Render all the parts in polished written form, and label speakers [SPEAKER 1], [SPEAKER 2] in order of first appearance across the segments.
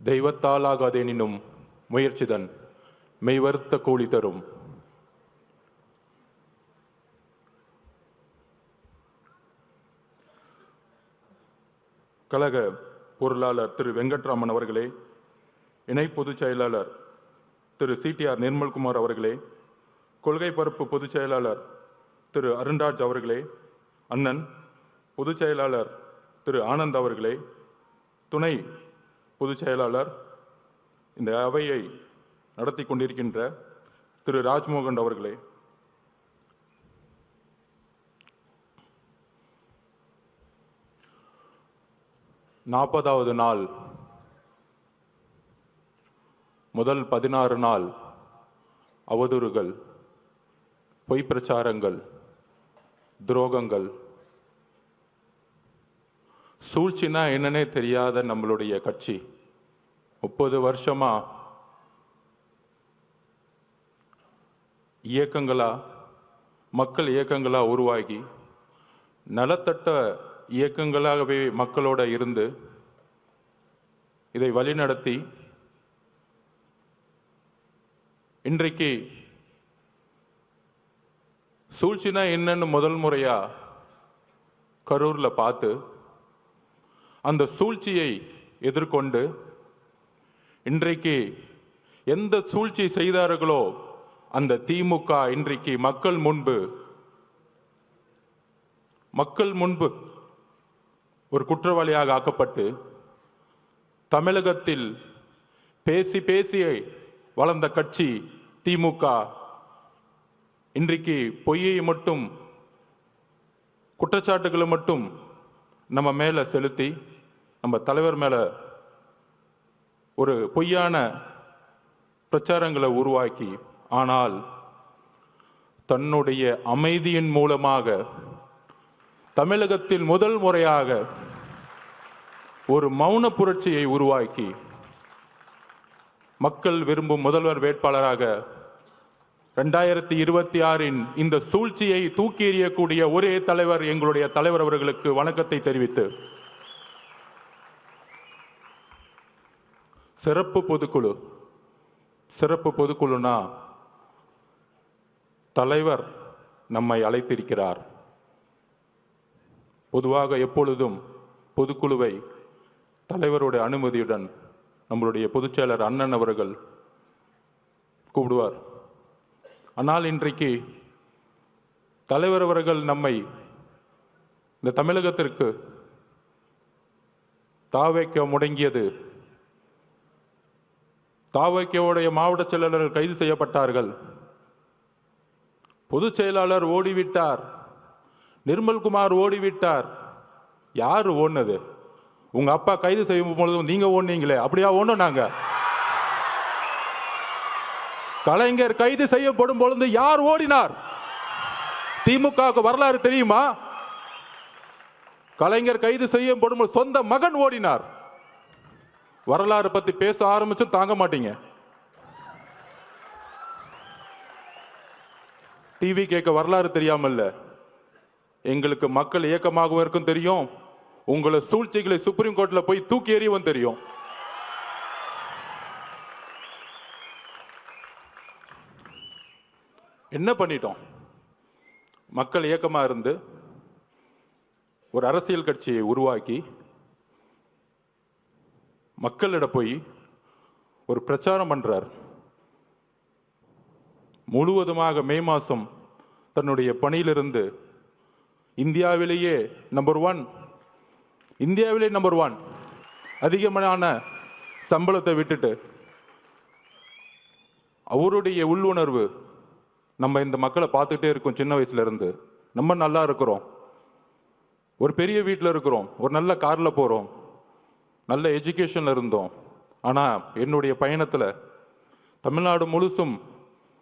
[SPEAKER 1] தெய்வத்தாலாகாதேனினும் முயற்சிதன் மெய்வருத்த கூலி தரும். கழக பொருளாளர் திரு வெங்கட்ராமன் அவர்களே, இணை பொதுச் செயலாளர் திரு சிடிஆர் நிர்மல்குமார் அவர்களே, கொள்கை பரப்பு பொதுச் செயலாளர் திரு அருண்ராஜ் அவர்களே, அண்ணன் பொதுச் செயலாளர் திரு ஆனந்த் அவர்களே, துணை பொதுச் செயலாளர், இந்த அவையை நடத்தி கொண்டிருக்கின்ற திரு ராஜ்மோகன் அவர்களே, 40வது நாள், முதல் 16 நாள் அவதூறுகள், பொய் பிரச்சாரங்கள், துரோகங்கள், சூழ்ச்சினா என்னன்னே தெரியாத நம்மளுடைய கட்சி 30 வருஷமா இயக்கங்களா, மக்கள் இயக்கங்களா உருவாகி நலத்தட்ட இயக்கங்களாகவே மக்களோட இருந்து இதை வழிநடத்தி இன்றைக்கு சூழ்ச்சினா என்னன்னு முதல் முறையா கரூர்ல பார்த்து அந்த சூழ்ச்சியை எதிர்கொண்டு இன்றைக்கு எந்த சூழ்ச்சி செய்தார்களோ அந்த திமுக இன்றைக்கு மக்கள் முன்பு ஒரு குற்றவாளியாக ஆக்கப்பட்டு தமிழகத்தில் பேசி பேசி வளர்ந்த கட்சி திமுக இன்றைக்கு பொய்யை மட்டும், குற்றச்சாட்டுகளை மட்டும் நம்ம மேல செலுத்தி நம்ம தலைவர் மேல ஒரு பொய்யான பிரச்சாரங்களை உருவாக்கி, ஆனால் தன்னுடைய அமைதியின் மூலமாக தமிழகத்தில் முதல் முறையாக ஒரு மௌன புரட்சியை உருவாக்கி மக்கள் விரும்பும் முதல்வர் வேட்பாளராக 2026 இந்த சூழ்ச்சியை தூக்கி எறியக்கூடிய ஒரே தலைவர் எங்களுடைய தலைவர் அவர்களுக்கு வணக்கத்தை தெரிவித்து, சிறப்பு பொதுக்குழுனா தலைவர் நம்மை அழைத்திருக்கிறார். பொதுவாக எப்பொழுதும் பொதுக்குழுவை தலைவருடைய அனுமதியுடன் நம்மளுடைய பொதுச்செயலர் அண்ணன் அவர்கள் கூப்பிடுவார். ஆனால் இன்றைக்கு தலைவர் அவர்கள் நம்மை இந்த தமிழகத்திற்கு தாவைக்க முடங்கியது, தாவைக்கவுடைய மாவட்ட செயலாளர்கள் கைது செய்யப்பட்டார்கள், பொதுச் செயலாளர் ஓடிவிட்டார், நிர்மல்குமார் ஓடிவிட்டார். யாரு ஓடுனது? உங்க அப்பா கைது செய்யும் பொழுதும் நீங்க ஓடுனீங்களே, அப்படியா ஓடணும்? நாங்க கலைஞர் கைது செய்யப்படும் பொழுது யார் ஓடினார்? திமுக வரலாறு தெரியுமா? கலைஞர் கைது செய்யப்படும் சொந்த மகன் ஓடினார். வரலாறு பத்தி பேச ஆரம்பிச்சு தாங்க மாட்டீங்க. டிவி கேட்க வரலாறு தெரியாமல்ல, எங்களுக்கு மக்கள் இயக்கமாகவும் இருக்கும் தெரியும், உங்களை சூழ்ச்சிகளை சுப்ரீம் கோர்ட்ல போய் தூக்கி எறியவும் தெரியும். என்ன பண்ணிட்டோம்? மக்கள் இயக்கமா இருந்து ஒரு அரசியல் கட்சியை உருவாக்கி மக்களிடம் போய் ஒரு பிரச்சாரம் பண்றார். முழுவதுமாக மே மாதம் தன்னுடைய பணியிலிருந்து இந்தியாவிலேயே நம்பர் 1 அதிகமான சம்பளத்தை விட்டுட்டு அவருடைய உள்ளுணர்வு, நம்ம இந்த மக்களை பார்த்துட்டே இருக்கோம், சின்ன வயசுல இருந்து நம்ம நல்லா இருக்கிறோம், ஒரு பெரிய வீட்டில் இருக்கிறோம், ஒரு நல்ல கார்ல போறோம், நல்ல எஜுகேஷன்ல இருந்தோம். ஆனா என்னுடைய பயணத்துல தமிழ்நாடு முழுசும்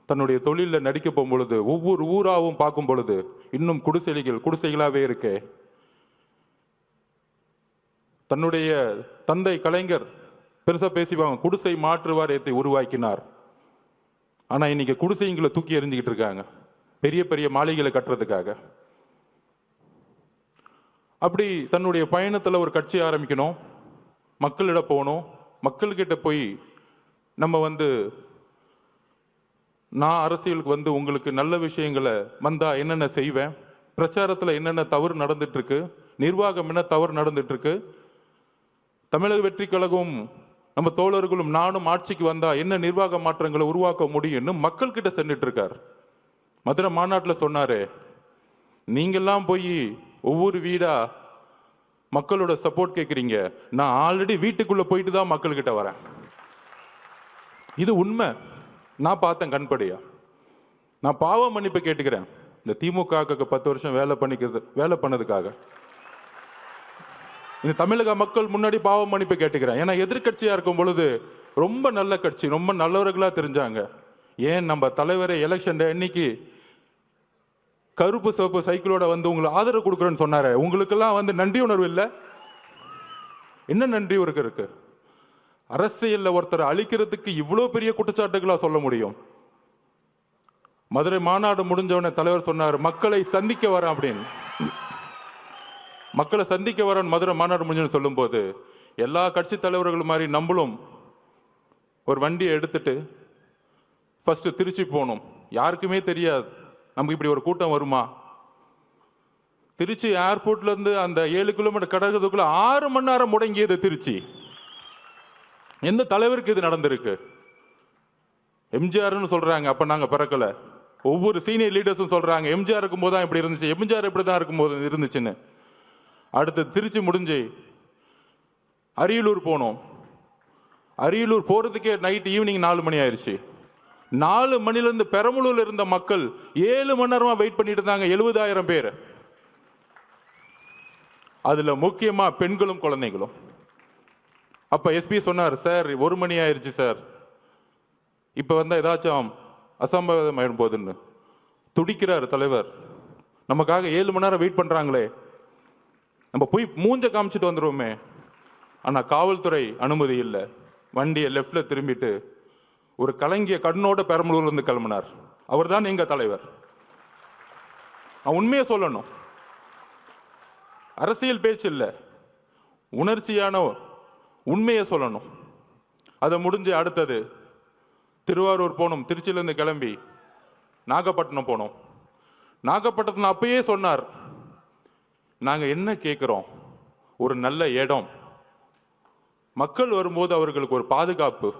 [SPEAKER 1] தன்னுடைய தொழிலில் நடிக்க போகும் பொழுது ஒவ்வொரு ஊராவும் பார்க்கும் பொழுது இன்னும் குடிசைகளாகவே இருக்கே. தன்னுடைய தந்தை கலைஞர் பெருசா பேசிவாங்க, குடிசை மாற்று வாரியத்தை உருவாக்கினார். ஆனா இன்னைக்கு குடிசைங்களை தூக்கி எறிஞ்சுக்கிட்டு இருக்காங்க பெரிய பெரிய மாளிகைகளை கட்டுறதுக்காக. அப்படி தன்னுடைய பயணத்துல ஒரு கட்சி ஆரம்பிக்கணும், மக்களிடம் போகணும், மக்கள்கிட்ட போய் நம்ம நான் அரசியலுக்கு உங்களுக்கு நல்ல விஷயங்களை வந்தா என்னென்ன செய்வேன், பிரச்சாரத்தில் என்னென்ன தவறு நடந்துட்டு இருக்கு, நிர்வாகம் என்ன தவறு நடந்துட்டு இருக்கு, தமிழக வெற்றி கழகம் நம்ம தோழர்களும் நானும் ஆட்சிக்கு வந்தா என்ன நிர்வாக மாற்றங்களை உருவாக்க முடியும்னு மக்கள் கிட்ட சென்றுட்டு இருக்கார். மதுரை மாநாட்டில் சொன்னாரு, நீங்கெல்லாம் போய் ஒவ்வொரு வீடா மக்களோட சப்போர்ட் கேட்குறீங்க, நான் ஆல்ரெடி வீட்டுக்குள்ள போயிட்டு தான் மக்கள்கிட்ட வரேன். இது உண்மை, நான் பார்த்தேன் கண்படியா. நான் பாவ மன்னிப்பு கேட்டுக்கிறேன் இந்த திமுக 10 வருஷம் வேலை பண்ணதுக்காக. இந்த தமிழக மக்கள் முன்னாடி பாவ மன்னிப்பு கேட்டுக்கிறேன். ஏன்னா எதிர்கட்சியா இருக்கும் பொழுது ரொம்ப நல்ல கட்சி, ரொம்ப நல்லவர்களா தெரிஞ்சாங்க. ஏன் நம்ம தலைவரை எலெக்ஷன் அன்னைக்கு கருப்பு சிவப்பு சைக்கிளோட உங்களுக்கு ஆதரவு கொடுக்குறேன்னு சொன்னாரு. உங்களுக்கெல்லாம் நன்றி உணர்வு இல்லை. என்ன நன்றி இருக்கு? அரசியல்ல ஒருத்தர் அழிக்கிறதுக்கு இவ்வளோ பெரிய குற்றச்சாட்டுகளா சொல்ல முடியும்? மதுரை மாநாடு முடிஞ்சவன தலைவர் சொன்னார், மக்களை சந்திக்க வரேன் அப்படின்னு. மக்களை சந்திக்க வரேன் மதுரை மாநாடு முடிஞ்சு சொல்லும் போது எல்லா கட்சி தலைவர்கள் மாதிரி நம்மளும் ஒரு வண்டியை எடுத்துட்டு ஃபர்ஸ்ட் திருச்சி போகணும். யாருக்குமே தெரியாது நமக்கு இப்படி ஒரு கூட்டம் வருமா. திருச்சி ஏர்போர்ட்ல இருந்து அந்த 7 கிலோமீட்டர் கடக்கிறதுக்குள்ள 6 மணி நேரம் முடங்கியது திருச்சி. எந்த தலைவருக்கு இது நடந்திருக்கு? எம்ஜிஆர்னு சொல்றாங்க, அப்ப நாங்க பிறக்கல. ஒவ்வொரு சீனியர் லீடர்ஸும் சொல்றாங்க எம்ஜிஆர் இருக்கும்போது தான் இப்படி இருந்துச்சு, எம்ஜிஆர் இப்படி தான் இருக்கும்போது இருந்துச்சுன்னு. அடுத்து திருச்சி முடிஞ்சு அரியலூர் போனோம். அரியலூர் போறதுக்கே நைட் ஈவினிங் 4 மணி ஆயிடுச்சு. 4 மணிலிருந்து பெரம்பலூர்ல இருந்த மக்கள் 7 மணி நேரமா வெயிட் பண்ணிட்டு இருந்தாங்க, 70,000 பேர். அதுல முக்கியமா பெண்களும் குழந்தைகளும். அப்ப எஸ்பி சொன்னார், சார் 1 மணி ஆயிடுச்சு சார், இப்ப ஏதாச்சும் அசம்பாவிதம் ஆயிடும் போதுன்னு. துடிக்கிறார் தலைவர், நமக்காக 7 மணி நேரம் வெயிட் பண்றாங்களே, நம்ம போய் மூஞ்ச காமிச்சிட்டு வந்துருவோமே. ஆனா காவல்துறை அனுமதி இல்லை. வண்டியை லெப்ட்ல திரும்பிட்டு ஒரு கலங்கிய கண்ணோட பெரம்பலூர்ல இருந்து கிளம்பினார். அவர் தான் எங்க தலைவர். உண்மையை சொல்லணும், அரசியல் பேச்சு இல்லை, உணர்ச்சியான உண்மையை சொல்லணும். அதை முடிஞ்சு அடுத்தது திருவாரூர் போனோம். திருச்சியிலேருந்து கிளம்பி நாகப்பட்டினம் போனோம். நாகப்பட்டினத்தில் அப்பயே சொன்னார், நாங்கள் என்ன கேட்குறோம், ஒரு நல்ல இடம், மக்கள் வரும்போது அவர்களுக்கு ஒரு பாதுகாப்பு.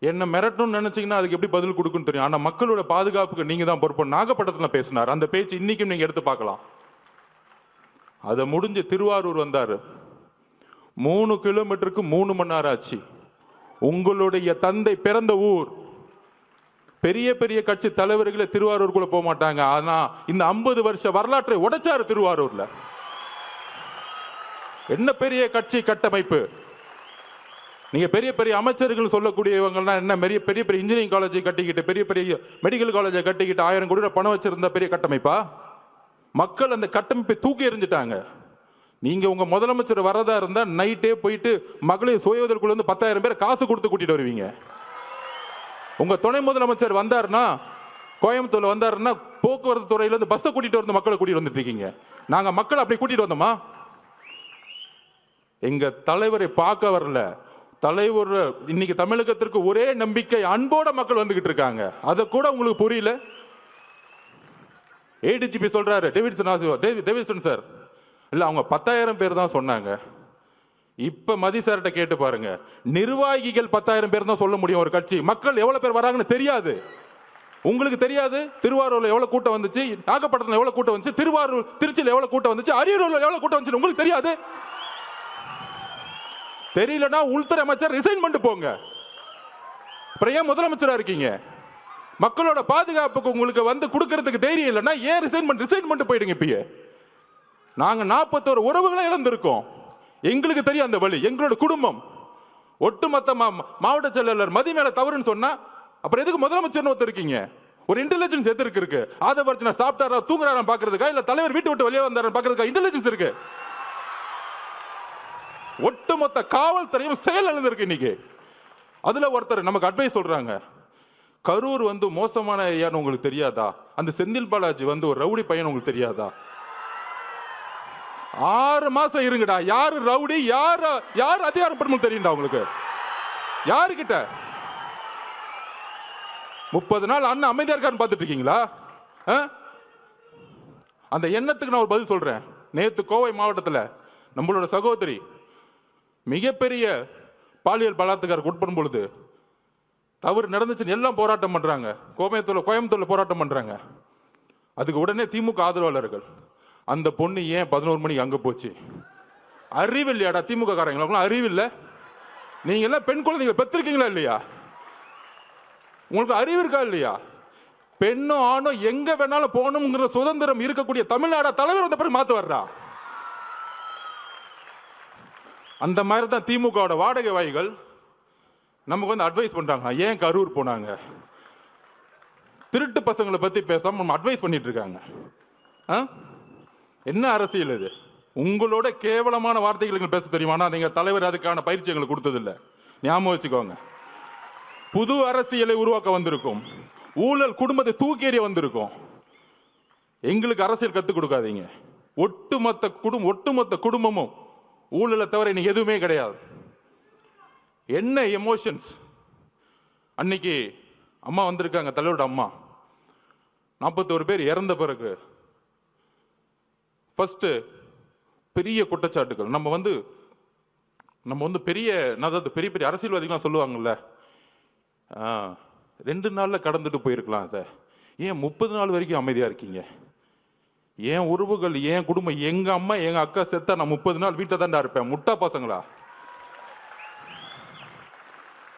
[SPEAKER 1] என்ன மிரட்டணும்னு நினைச்சீங்கன்னா அதுக்கு எப்படி பதில் கொடுக்குன்னு தெரியும். ஆனால் மக்களோட பாதுகாப்புக்கு நீங்க தான் பொறுப்பு. நாகப்பட்டினத்தில் பேசினார். அந்த பேச்சு இன்னைக்கும் நீங்க எடுத்து பார்க்கலாம். அதை முடிஞ்சு திருவாரூர் வந்தாரு. 3 கிலோமீட்டருக்கு 3 மணி நேரம் ஆச்சு. உங்களுடைய தந்தை பிறந்த ஊர். பெரிய பெரிய கட்சி தலைவர்களே திருவாரூருக்குள்ள போக மாட்டாங்க. ஆனா இந்த 50 வருஷ வரலாற்றை உடைச்சாரு திருவாரூர்ல. என்ன பெரிய கட்சி கட்டமைப்பு. நீங்க பெரிய பெரிய அமைச்சர்கள் சொல்லக்கூடியவங்கன்னா என்ன, பெரிய பெரிய இன்ஜினியரிங் காலேஜை கட்டிக்கிட்டு, பெரிய பெரிய மெடிக்கல் காலேஜை கட்டிக்கிட்டு 1000 கோடி பணம் வச்சிருந்த பெரிய கட்டமைப்பா? மக்கள் அந்த கட்டமைப்பை தூக்கி எறிஞ்சிட்டாங்க. நீங்க உங்க முதலமைச்சர் வரதா இருந்தா நைட்டே போயிட்டு மகளிர் சுய உதவிக்குள்ள 10,000 பேர் காசு கொடுத்து கூட்டிட்டு வருவீங்க. உங்க துணை முதலமைச்சர் வந்தாருன்னா, கோயம்புத்தூர்ல வந்தாருன்னா, போக்குவரத்து துறையில இருந்து பஸ்ஸை கூட்டிட்டு வந்து மக்களை கூட்டிட்டு வந்துட்டு இருக்கீங்க. நாங்க மக்களை அப்படி கூட்டிட்டு வந்தோமா? எங்க தலைவரை பார்க்க வரல. தலைவர் இன்னைக்கு தமிழகத்திற்கு ஒரே நம்பிக்கை, அன்போட மக்கள் வந்துகிட்டு இருக்காங்க. அதை கூட உங்களுக்கு புரியல. ஏடிஜிபி சொல்றாரு, டேவிட்சன் சார், இல்ல அவங்க 10,000 பேர் தான் சொன்னாங்க. இப்ப மதி சார்ட்ட கேட்டு பாருங்க, நிர்வாகிகள் 10,000 பேர் தான் சொல்ல முடியும் ஒரு கட்சி. மக்கள் எவ்வளவு பேர் வராங்கன்னு தெரியாது. உங்களுக்கு தெரியாது. திருவாரூர்ல எவ்வளவு கூட்டம் வந்துச்சு, நாகப்பட்டினத்துல எவ்வளவு கூட்டம் வந்துச்சு, திருச்சியில எவ்வளவு கூட்டம் வந்துச்சு, அரியலூர்ல எவ்வளவு கூட்டம் வந்துச்சு உங்களுக்கு தெரியாது. தெரியலன்னா உள்துறை அமைச்சர் ரிசைன் பண்ணிட்டு போங்க. அப்புறம் ஏன் முதலமைச்சரா இருக்கீங்க? மக்களோட பாதுகாப்புக்கு உங்களுக்கு கொடுக்கறதுக்கு தைரியம் இல்லைன்னா ஏன் ரிசைன் பண்ணிட்டு போயிடுங்க. இப்பயே நாங்க 41 உறவுகளை இழந்திருக்கோம். எங்களுக்கு தெரியும் அந்த வழி. எங்களோட குடும்பம் ஒட்டுமொத்த மாவட்ட செயலாளர் மதி மேல தவறுன்னு சொன்னா அப்புறம் எதுக்கு முதலமைச்சர் ஒருத்தர் இருக்கீங்க? ஒரு இன்டெலிஜென்ஸ் எதுக்கு இருக்கு? ஆதவர்ஜனா சாப்பிட்டாரா தூங்குறாரா பாக்குறதுக்கா, இல்ல தலைவர் வீட்டு விட்டு வெளியே வந்தாரா பாக்குறதுக்கா இன்டெலிஜென்ஸ் இருக்கு? ஒட்டுமொத்த காவல்துறையும் செயல் இழந்திருக்கு இன்னைக்கு. அதுல ஒருத்தர் நமக்கு அட்வைஸ் சொல்றாங்க, கரூர் மோசமான ஏரியான்னு உங்களுக்கு தெரியாதா? அந்த செந்தில் பாலாஜி ஒரு ரவுடி பையன் உங்களுக்கு தெரியாதா? 6 மாசம் இருங்கடா. யாரு ரவுடி, யார் அதிகாரப்படும் தெரியும்டா உங்களுக்கு? யாருக்கிட்ட 30 நாள் அண்ணன் அமைதியா இருக்கான்னு பார்த்துட்டு இருக்கீங்களா? அந்த எண்ணத்துக்கு நான் ஒரு பதில் சொல்றேன். நேத்து கோவை மாவட்டத்தில் நம்மளோட சகோதரி மிகப்பெரிய பாலியல் பலாத்காரத்துக்கு உட்படும் பொழுது தவறு நடந்துச்சுன்னு எல்லாம் போராட்டம் பண்றாங்க. கோயம்புத்தூர்ல போராட்டம் பண்றாங்க. அதுக்கு உடனே திமுக ஆதரவாளர்கள் அந்த பொண்ணு ஏன் 11 மணிக்கு அங்க போச்சு? அறிவு இல்லையாடா திமுக காரங்களுக்கு? அறிவு இல்லை? நீங்க எல்லாம் பெண் குழந்தைங்க பெற்றிருக்கீங்களா இல்லையா? உங்களுக்கு அறிவு இருக்கா இல்லையா? பெண்ணோ ஆணோ எங்க வேணாலும் போகணுங்கிற சுதந்திரம் இருக்கக்கூடிய தமிழ்நாடு தலைவர் வந்த பிறகு மாத்து வர்றா. அந்த மாதிரி தான் திமுக வாடகை வாய்கள் நமக்கு வந்து அட்வைஸ் பண்றாங்க. ஏன் கரூர் போனாங்க? திருட்டு பசங்களை பத்தி பேசாம நம்ம அட்வைஸ் பண்ணிட்டு இருக்காங்க. என்ன அரசியல் இது? உங்களோட கேவலமான வார்த்தைகள் பேச தெரியுமா? நீங்க தலைவர் அதுக்கான பயிற்சி எங்களுக்கு கொடுத்ததில்லை. ஞாபகம் வச்சுக்கோங்க. புது அரசியலை உருவாக்க வந்திருக்கும். ஊழல் குடும்பத்தை தூக்கி எறிய வந்திருக்கும். எங்களுக்கு அரசியல் கத்துக் கொடுக்காதீங்க. ஒட்டுமொத்த குடும்பமும் ஊழலை தவிர இன்னைக்கு எதுவுமே கிடையாது. என்ன எமோஷன்ஸ்! அன்னைக்கு அம்மா வந்திருக்காங்க, தலைவரோட அம்மா. 41 பேர் இறந்த பிறகு ஃபர்ஸ்ட் பெரிய குற்றச்சாட்டுகள். நம்ம வந்து பெரிய பெரிய அரசியல்வாதிகளாம் சொல்லுவாங்கல்ல, 2 நாள்ல கடந்துட்டு போயிருக்கலாம். அதை ஏன் 30 நாள் வரைக்கும் அமைதியா இருக்கீங்க? ஏன் உறவுகள், ஏன் குடும்பம், எங்க அம்மா எங்க அக்கா செத்தா நான் 30 நாள் வீட்டை தாண்டா இருப்பேன்? முட்டா பசங்களா?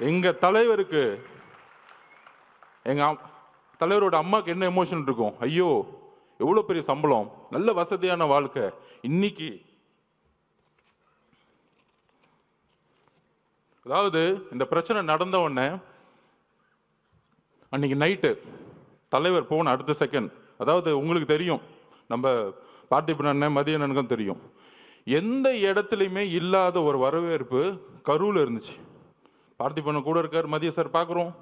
[SPEAKER 1] எங்க தலைவருக்கு, எங்க தலைவரோட அம்மாக்கு என்ன எமோஷன் இருக்கும்? ஐயோ எவ்வளவு பெரிய சம்பளம், நல்ல வசதியான வாழ்க்கை. இன்னைக்கு அதாவது இந்த பிரச்சனை நடந்த உடனே அன்னைக்கு நைட்டு தலைவர் போன அடுத்த செகண்ட், அதாவது உங்களுக்கு தெரியும், நம்ம பார்த்திபன் அண்ணன் மதியண்ணனுக்கும் தெரியும், எந்த இடத்துலையுமே இல்லாத ஒரு வரவேற்பு கரூர்ல இருந்துச்சு. பார்த்திபன் கூட இருக்கார், மதிய சார் பார்க்குறோம்.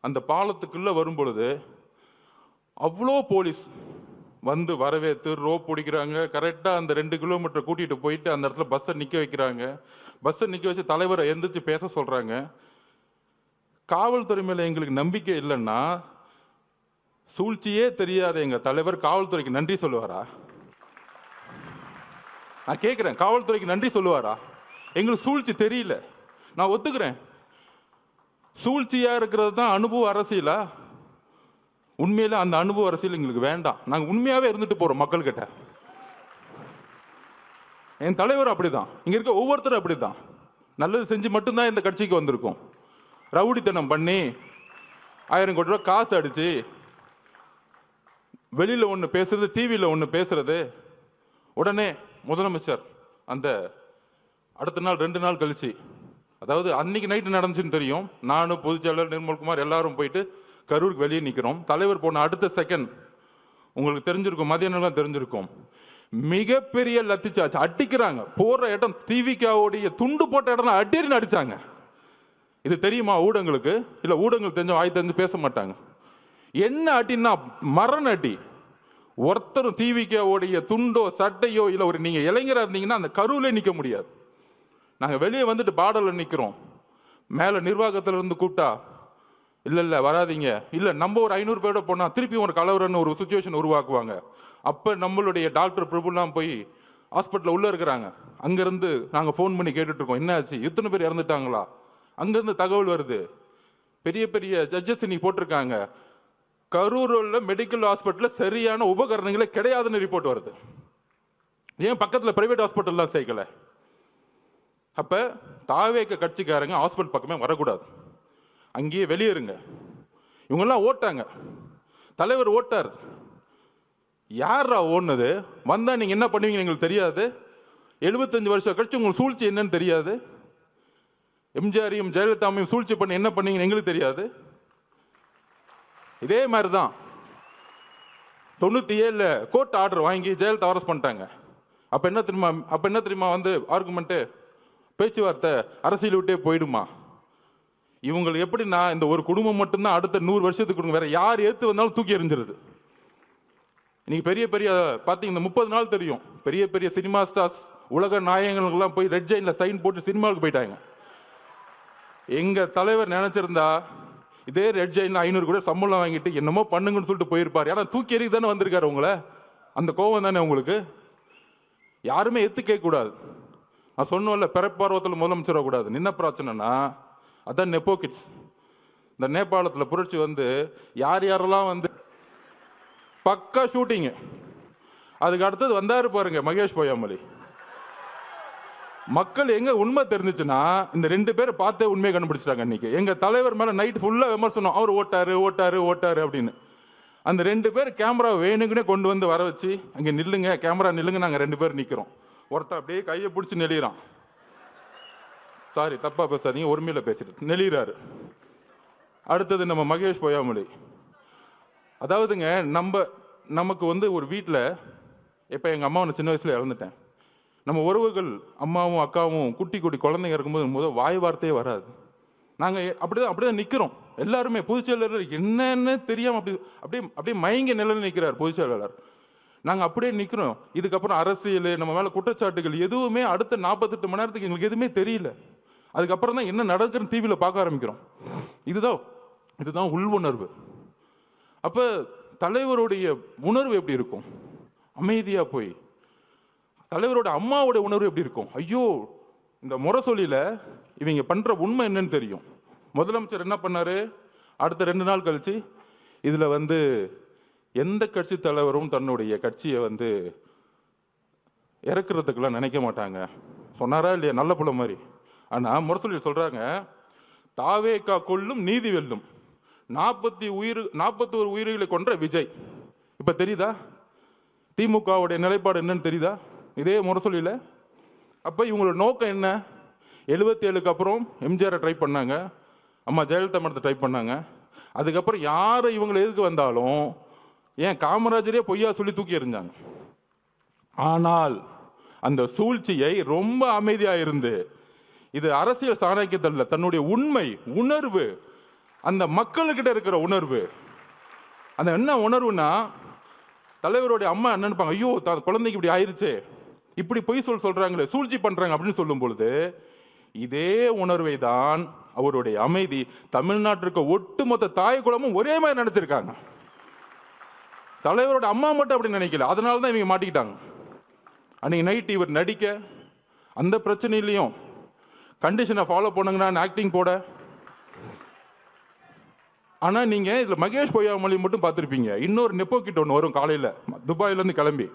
[SPEAKER 1] அந்த பாலத்துக்குள்ள வரும் பொழுது அவ்வளோ போலீஸ் வந்து வரவேற்று ரோப் பிடிக்கிறாங்க. கரெக்டாக அந்த 2 கிலோமீட்டர் கூட்டிகிட்டு போயிட்டு அந்த இடத்துல பஸ்ஸை நிற்க வைக்கிறாங்க. பஸ்ஸை நிற்க வச்சு தலைவரை எந்திரிச்சு பேச சொல்கிறாங்க. காவல்துறை மேலே எங்களுக்கு நம்பிக்கை இல்லைன்னா சூழ்ச்சியே தெரியாத எங்கள் தலைவர் காவல்துறைக்கு நன்றி சொல்லுவாரா? நான் கேட்குறேன், காவல்துறைக்கு நன்றி சொல்லுவாரா? எங்களுக்கு சூழ்ச்சி தெரியல, நான் ஒத்துக்கிறேன். சூழ்ச்சியா இருக்கிறது தான் அனுபவ அரசியலா? உண்மையில அந்த அனுபவ அரசியல் எங்களுக்கு வேண்டாம். நாங்கள் உண்மையாவே இருந்துட்டு போறோம் மக்கள்கிட்ட. என் தலைவர் அப்படிதான், இங்க இருக்க ஒவ்வொருத்தரும் அப்படிதான். நல்லது செஞ்சு மட்டும்தான் இந்த கட்சிக்கு வந்திருக்கோம். ரவுடித்தனம் பண்ணி 1000 கோடி ரூபாய் காசு அடிச்சு வெளியில ஒன்று பேசுறது, டிவியில் ஒன்று பேசுறது, உடனே முதலமைச்சர் அந்த அடுத்த நாள் 2 நாள் கழிச்சு, அதாவது அன்னைக்கு நைட்டு நடந்துச்சுன்னு தெரியும். நானும் பொதுச்செயலாளர் நிர்மல்குமார் எல்லாரும் போயிட்டு கரூருக்கு வெளியே நிற்கிறோம். தலைவர் போன அடுத்த செகண்ட் உங்களுக்கு தெரிஞ்சிருக்கும், மதியானம் தெரிஞ்சிருக்கும், மிகப்பெரிய லத்திச்சாச்சு அடிக்கிறாங்க. போற இடம் டிவிக்காவுடைய துண்டு போட்ட இடம் அடின்னு அடிச்சாங்க. இது தெரியுமா ஊடகங்களுக்கு? இல்லை, ஊடகங்கள் தெரிஞ்ச வாய் தெரிஞ்சு பேச மாட்டாங்க. என்ன அடின்னா மரண அடி. ஒருத்தரும் டிவிக்காவுடைய துண்டோ சட்டையோ இல்லை, ஒரு நீங்க இளைஞராக இருந்தீங்கன்னா அந்த கருவிலே நிற்க முடியாது. நாங்கள் வெளியே வந்துட்டு பாடலில் நிற்கிறோம். மேலே நிர்வாகத்தில் இருந்து கூப்பிட்டா இல்லை வராதிங்க, இல்லை நம்ம ஒரு 500 பேரோட போனால் திருப்பி ஒரு கலவரன்னு ஒரு சுச்சுவேஷன் உருவாக்குவாங்க. அப்போ நம்மளுடைய டாக்டர் பிரபுலாம் போய் ஹாஸ்பிட்டலில் உள்ளே இருக்கிறாங்க. அங்கேருந்து நாங்கள் ஃபோன் பண்ணி கேட்டுட்ருக்கோம், என்ன ஆச்சு, இத்தனை பேர் இறந்துட்டாங்களா? அங்கேருந்து தகவல் வருது, பெரிய பெரிய ஜட்ஜஸ் இன்னைக்கு போட்டிருக்காங்க, கரூரில் மெடிக்கல் ஹாஸ்பிட்டலில் சரியான உபகரணங்களே கிடையாதுன்னு ரிப்போர்ட் வருது. ஏன் பக்கத்தில் பிரைவேட் ஹாஸ்பிட்டல்லாம் சேர்க்கலை? அப்போ தாவேக்க கட்சிக்காரங்க ஹாஸ்பிட்டல் பக்கமே வரக்கூடாது, அங்கேயே வெளியேறுங்க. இவங்கெல்லாம் ஓட்டாங்க, தலைவர் ஓட்டார். யாரா ஓடுனது? வந்தா நீங்க என்ன பண்ணுவீங்க எங்களுக்கு தெரியாது. 75 வருஷம் கழிச்சு உங்களுக்கு சூழ்ச்சி என்னன்னு தெரியாது. எம்ஜிஆரையும் ஜெயலலிதாவையும் சூழ்ச்சி பண்ணி என்ன பண்ணீங்கன்னு எங்களுக்கு தெரியாது. இதே மாதிரி தான் 97 கோர்ட் ஆர்டர் வாங்கி ஜெயலலிதா அரெஸ்ட் பண்ணிட்டாங்க. அப்ப என்ன தெரியுமா வந்து ஆர்குமெண்ட், பேச்சுவார்த்தை அரசியல் விட்டே போயிடுமா? இவங்களுக்கு எப்படின்னா இந்த ஒரு குடும்பம் மட்டும்தான் அடுத்த 100 வருஷத்துக்கு வேற யார் ஏத்து வந்தாலும் தூக்கி எறிஞ்சிருது. இன்னைக்கு பெரிய பெரிய பார்த்தீங்கன்னா 30 நாள் தெரியும், பெரிய பெரிய சினிமா ஸ்டார்ஸ் உலக நாயகங்களுக்கெல்லாம் போய் ரெட் ஜெயினில் சைன் போட்டு சினிமாவுக்கு போயிட்டாங்க. எங்கள் தலைவர் நினச்சிருந்தா இதே ரெட் ஜெயின் 500 கூட சம்பளம் வாங்கிட்டு என்னமோ பண்ணுங்கன்னு சொல்லிட்டு போயிருப்பார். ஏன்னா தூக்கி எறிக்கு தானே வந்திருக்காரு உங்களை, அந்த கோபம் தானே உங்களுக்கு. யாருமே எத்து கேட்கக்கூடாது. நான் சொன்னோம்ல, பிறப்பார்வத்தில் முதலமைச்சர் கூடாது. என்ன பிரச்சனைனா அதான் நெப்போ கிட்ஸ். இந்த நேபாளத்தில் புரட்சி வந்து யார் யாரெல்லாம் வந்து பக்கா ஷூட்டிங்கு. அதுக்கு அடுத்தது வந்தாரு பாருங்க மகேஷ் பொய்யாமொழி. மக்கள் எங்க உண்மை தெரிஞ்சிச்சுன்னா இந்த 2 பேரை பார்த்தே உண்மையை கண்டுபிடிச்சிட்டாங்க. இன்னைக்கு எங்க தலைவர் மேல நைட் ஃபுல்லா விமர்சனம், அவர் ஓட்டாரு ஓட்டாரு ஓட்டாரு அப்படின்னு. அந்த 2 பேர் கேமரா வேணுங்கன்னே கொண்டு வந்து வர வச்சு, அங்கே நில்லுங்க, கேமரா நில்லுங்க, நாங்கள் 2 பேர் நிற்கிறோம். ஒருத்தன் அப்படியே கையை பிடிச்சி நெளிகிறான். சாரி தப்பா பேசாதீங்க, உரிமையில பேசிட்டு நெளிகிறாரு. அடுத்தது நம்ம மகேஷ் பொய்யாமொழி. அதாவதுங்க நமக்கு வந்து ஒரு வீட்டில், இப்போ எங்கள் அம்மாவை நான் சின்ன வயசில் இழந்துட்டேன். நம்ம உறவுகள் அம்மாவும் அக்காவும் குட்டி குட்டி குழந்தைங்க இருக்கும்போது முதல் வாய் வார்த்தையே வராது. நாங்கள் அப்படிதான் நிற்கிறோம் எல்லாருமே. பொதுச் செயலாளர் என்னன்னு தெரியாமல் அப்படியே மயங்க நிலையில் நிற்கிறார் பொதுச் செயலாளர். நாங்கள் அப்படியே நிற்கிறோம். இதுக்கப்புறம் அரசியல், நம்ம மேலே குற்றச்சாட்டுகள் எதுவுமே அடுத்த 48 மணி நேரத்துக்கு எங்களுக்கு எதுவுமே தெரியல. அதுக்கப்புறம் தான் என்ன நடக்குதுன்னு டிவியில் பார்க்க ஆரம்பிக்கிறோம். இதுதான் உள் உணர்வு. அப்போ தலைவருடைய உணர்வு எப்படி இருக்கும்? அமைதியாக போய். தலைவரோட அம்மாவோட உணர்வு எப்படி இருக்கும்? ஐயோ, இந்த முரசொலியில் இவங்க பண்ணுற உண்மை என்னன்னு தெரியும். முதலமைச்சர் என்ன பண்ணாரு? அடுத்த 2 நாள் கழிச்சு இதில் வந்து எந்த கட்சி தலைவரும் தன்னுடைய கட்சியை வந்து இறக்குறதுக்கெல்லாம் நினைக்க மாட்டாங்க சொன்னாரா இல்லையா? நல்ல புள்ள மாதிரி. ஆனால் முரசொலியில் சொல்கிறாங்க, தாவேகா கொல்லும் நீதி வெல்லும், 41 உயிர்களை கொன்ற விஜய். இப்போ தெரியுதா திமுகவுடைய நிலைப்பாடு என்னன்னு தெரியுதா? இதே முரசொலியில். அப்போ இவங்களோட நோக்கம் என்ன? 77க்கு அப்புறம் எம்ஜிஆரை ட்ரை பண்ணாங்க, அம்மா ஜெயலலிதா மடத்தை ட்ரை பண்ணாங்க. அதுக்கப்புறம் யாரை இவங்களை எதுக்கு வந்தாலும் ஏன் காமராஜரே பொய்யா சொல்லி தூக்கி எறிஞ்சாங்க. ஆனால் அந்த சூழ்ச்சியை ரொம்ப அமைதியாக இருந்து, இது அரசியல் சாணக்கியத்தல்ல, தன்னுடைய உண்மை உணர்வு, அந்த மக்கள்கிட்ட இருக்கிற உணர்வு. அந்த என்ன உணர்வுனா, தலைவருடைய அம்மா என்ன நினைப்பாங்க? ஐயோ, குழந்தைக்கு இப்படி ஆயிடுச்சு, இப்படி பொய் சொல்றாங்களே, சூழ்ச்சி பண்றாங்க அப்படின்னு சொல்லும் பொழுது, இதே உணர்வை தான் அவருடைய அமைதி தமிழ்நாட்டிற்கு ஒட்டுமொத்த தாய் குலமும் ஒரே மாதிரி நினைச்சிருக்காங்க. தலைவரோட அம்மா மட்டும் அப்படி நினைக்கல. அதனால தான் இவங்க மாட்டிக்கிட்டாங்க. அன்னைக்கு நைட் இவர் நடிக்க அந்த பிரச்சனையிலையும் கண்டிஷனை ஃபாலோ பண்ணுங்கன்னா ஆக்டிங் போட. ஆனா நீங்க இதுல மகேஷ் பொய்யாமொழி மட்டும் பார்த்துருப்பீங்க. இன்னொரு நெப்போ கிட்ட ஒன்று வரும் காலையில் துபாயில இருந்து கிளம்பி.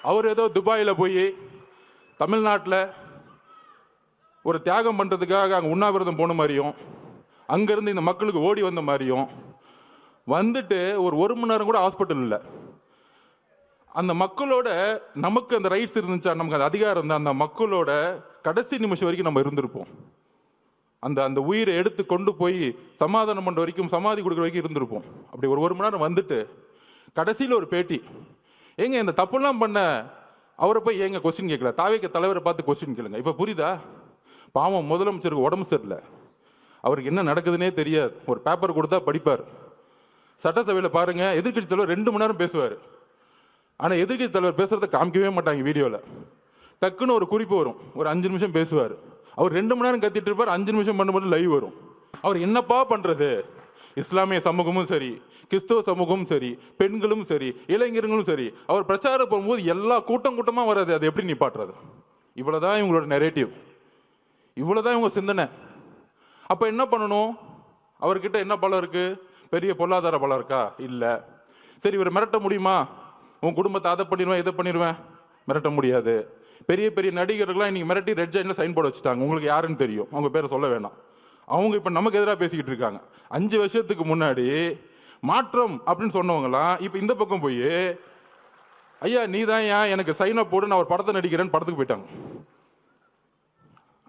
[SPEAKER 1] அவர் ஏதோ துபாயில் போய் தமிழ்நாட்டில் ஒரு தியாகம் பண்ணுறதுக்காக அங்கே உண்ணாவிரதம் போன மாதிரியும், அங்கேருந்து இந்த மக்களுக்கு ஓடி வந்த மாதிரியும் வந்துட்டு ஒரு மணி நேரம் கூட ஹாஸ்பிட்டல் இல்லை. அந்த மக்களோட நமக்கு அந்த ரைட்ஸ் இருந்துச்சா, நமக்கு அந்த அதிகாரம் இருந்தால் அந்த மக்களோட கடைசி நிமிஷம் வரைக்கும் நம்ம இருந்திருப்போம். அந்த உயிரை எடுத்து கொண்டு போய் சமாதானம் பண்ணுற வரைக்கும், சமாதி கொடுக்குற வரைக்கும் இருந்திருப்போம். அப்படி ஒரு மணி நேரம் வந்துட்டு கடைசியில் ஒரு பேட்டி, ஏங்க இந்த தப்புலாம் பண்ண அவரை போய் ஏங்க கொஸ்டின் கேட்கல, தாவேக தலைவரை பார்த்து கொஸ்டின் கேளுங்க. இப்போ புரியுதா? பாவம் முதலமைச்சருக்கு உடம்பு சரியில்லை, அவருக்கு என்ன நடக்குதுன்னே தெரியாது. ஒரு பேப்பர் கொடுத்தா படிப்பார். சட்டசபையில் பாருங்க, எதிர்கட்சி தலைவர் 2 மணி நேரம் பேசுவார். ஆனால் எதிர்கட்சி தலைவர் பேசுறதை காமிக்கவே மாட்டாங்க வீடியோவில். டக்குன்னு ஒரு குறிப்பு வரும், ஒரு 5 நிமிஷம் பேசுவார். அவர் 2 மணி நேரம் கத்திட்டு இருப்பார், 5 நிமிஷம் பண்ணும்போது லைவ் வரும். அவர் என்னப்பா பண்றது? இஸ்லாமிய சமூகமும் சரி, கிறிஸ்தவ சமூகமும் சரி, பெண்களும் சரி, இளைஞர்களும் சரி, அவர் பிரச்சாரம் போகும்போது எல்லா கூட்டமாக வராது. அது எப்படி நிப்பாட்டுறது? இவ்வளோதான் இவங்களோட நெரேட்டிவ், இவ்வளோதான் இவங்க சிந்தனை. அப்போ என்ன பண்ணணும்? அவர்கிட்ட என்ன பலம் இருக்கு? பெரிய பொருளாதார பலம் இருக்கா? இல்லை. சரி, இவர் மிரட்ட முடியுமா? உன் குடும்பத்தை அதை பண்ணிடுவேன் இதை பண்ணிடுவேன், மிரட்ட முடியாது. பெரிய பெரிய நடிகர்கள்லாம் இன்னைக்கு மிரட்டி ரெட் ஜெயினில் சைன் போட வச்சுட்டாங்க. உங்களுக்கு யாருன்னு தெரியும், அவங்க பேரை சொல்ல வேணாம். அவங்க இப்போ நமக்கு எதிராக பேசிக்கிட்டு இருக்காங்க. 5 வருஷத்துக்கு முன்னாடி மாற்றம் அப்படின்னு சொன்னவங்களாம் இப்போ இந்த பக்கம் போய், ஐயா நீ தான் ஏன் எனக்கு சைன் அப் போடு, நான் ஒரு படத்தை நடிக்கிறேன்னு படத்துக்கு போயிட்டாங்க.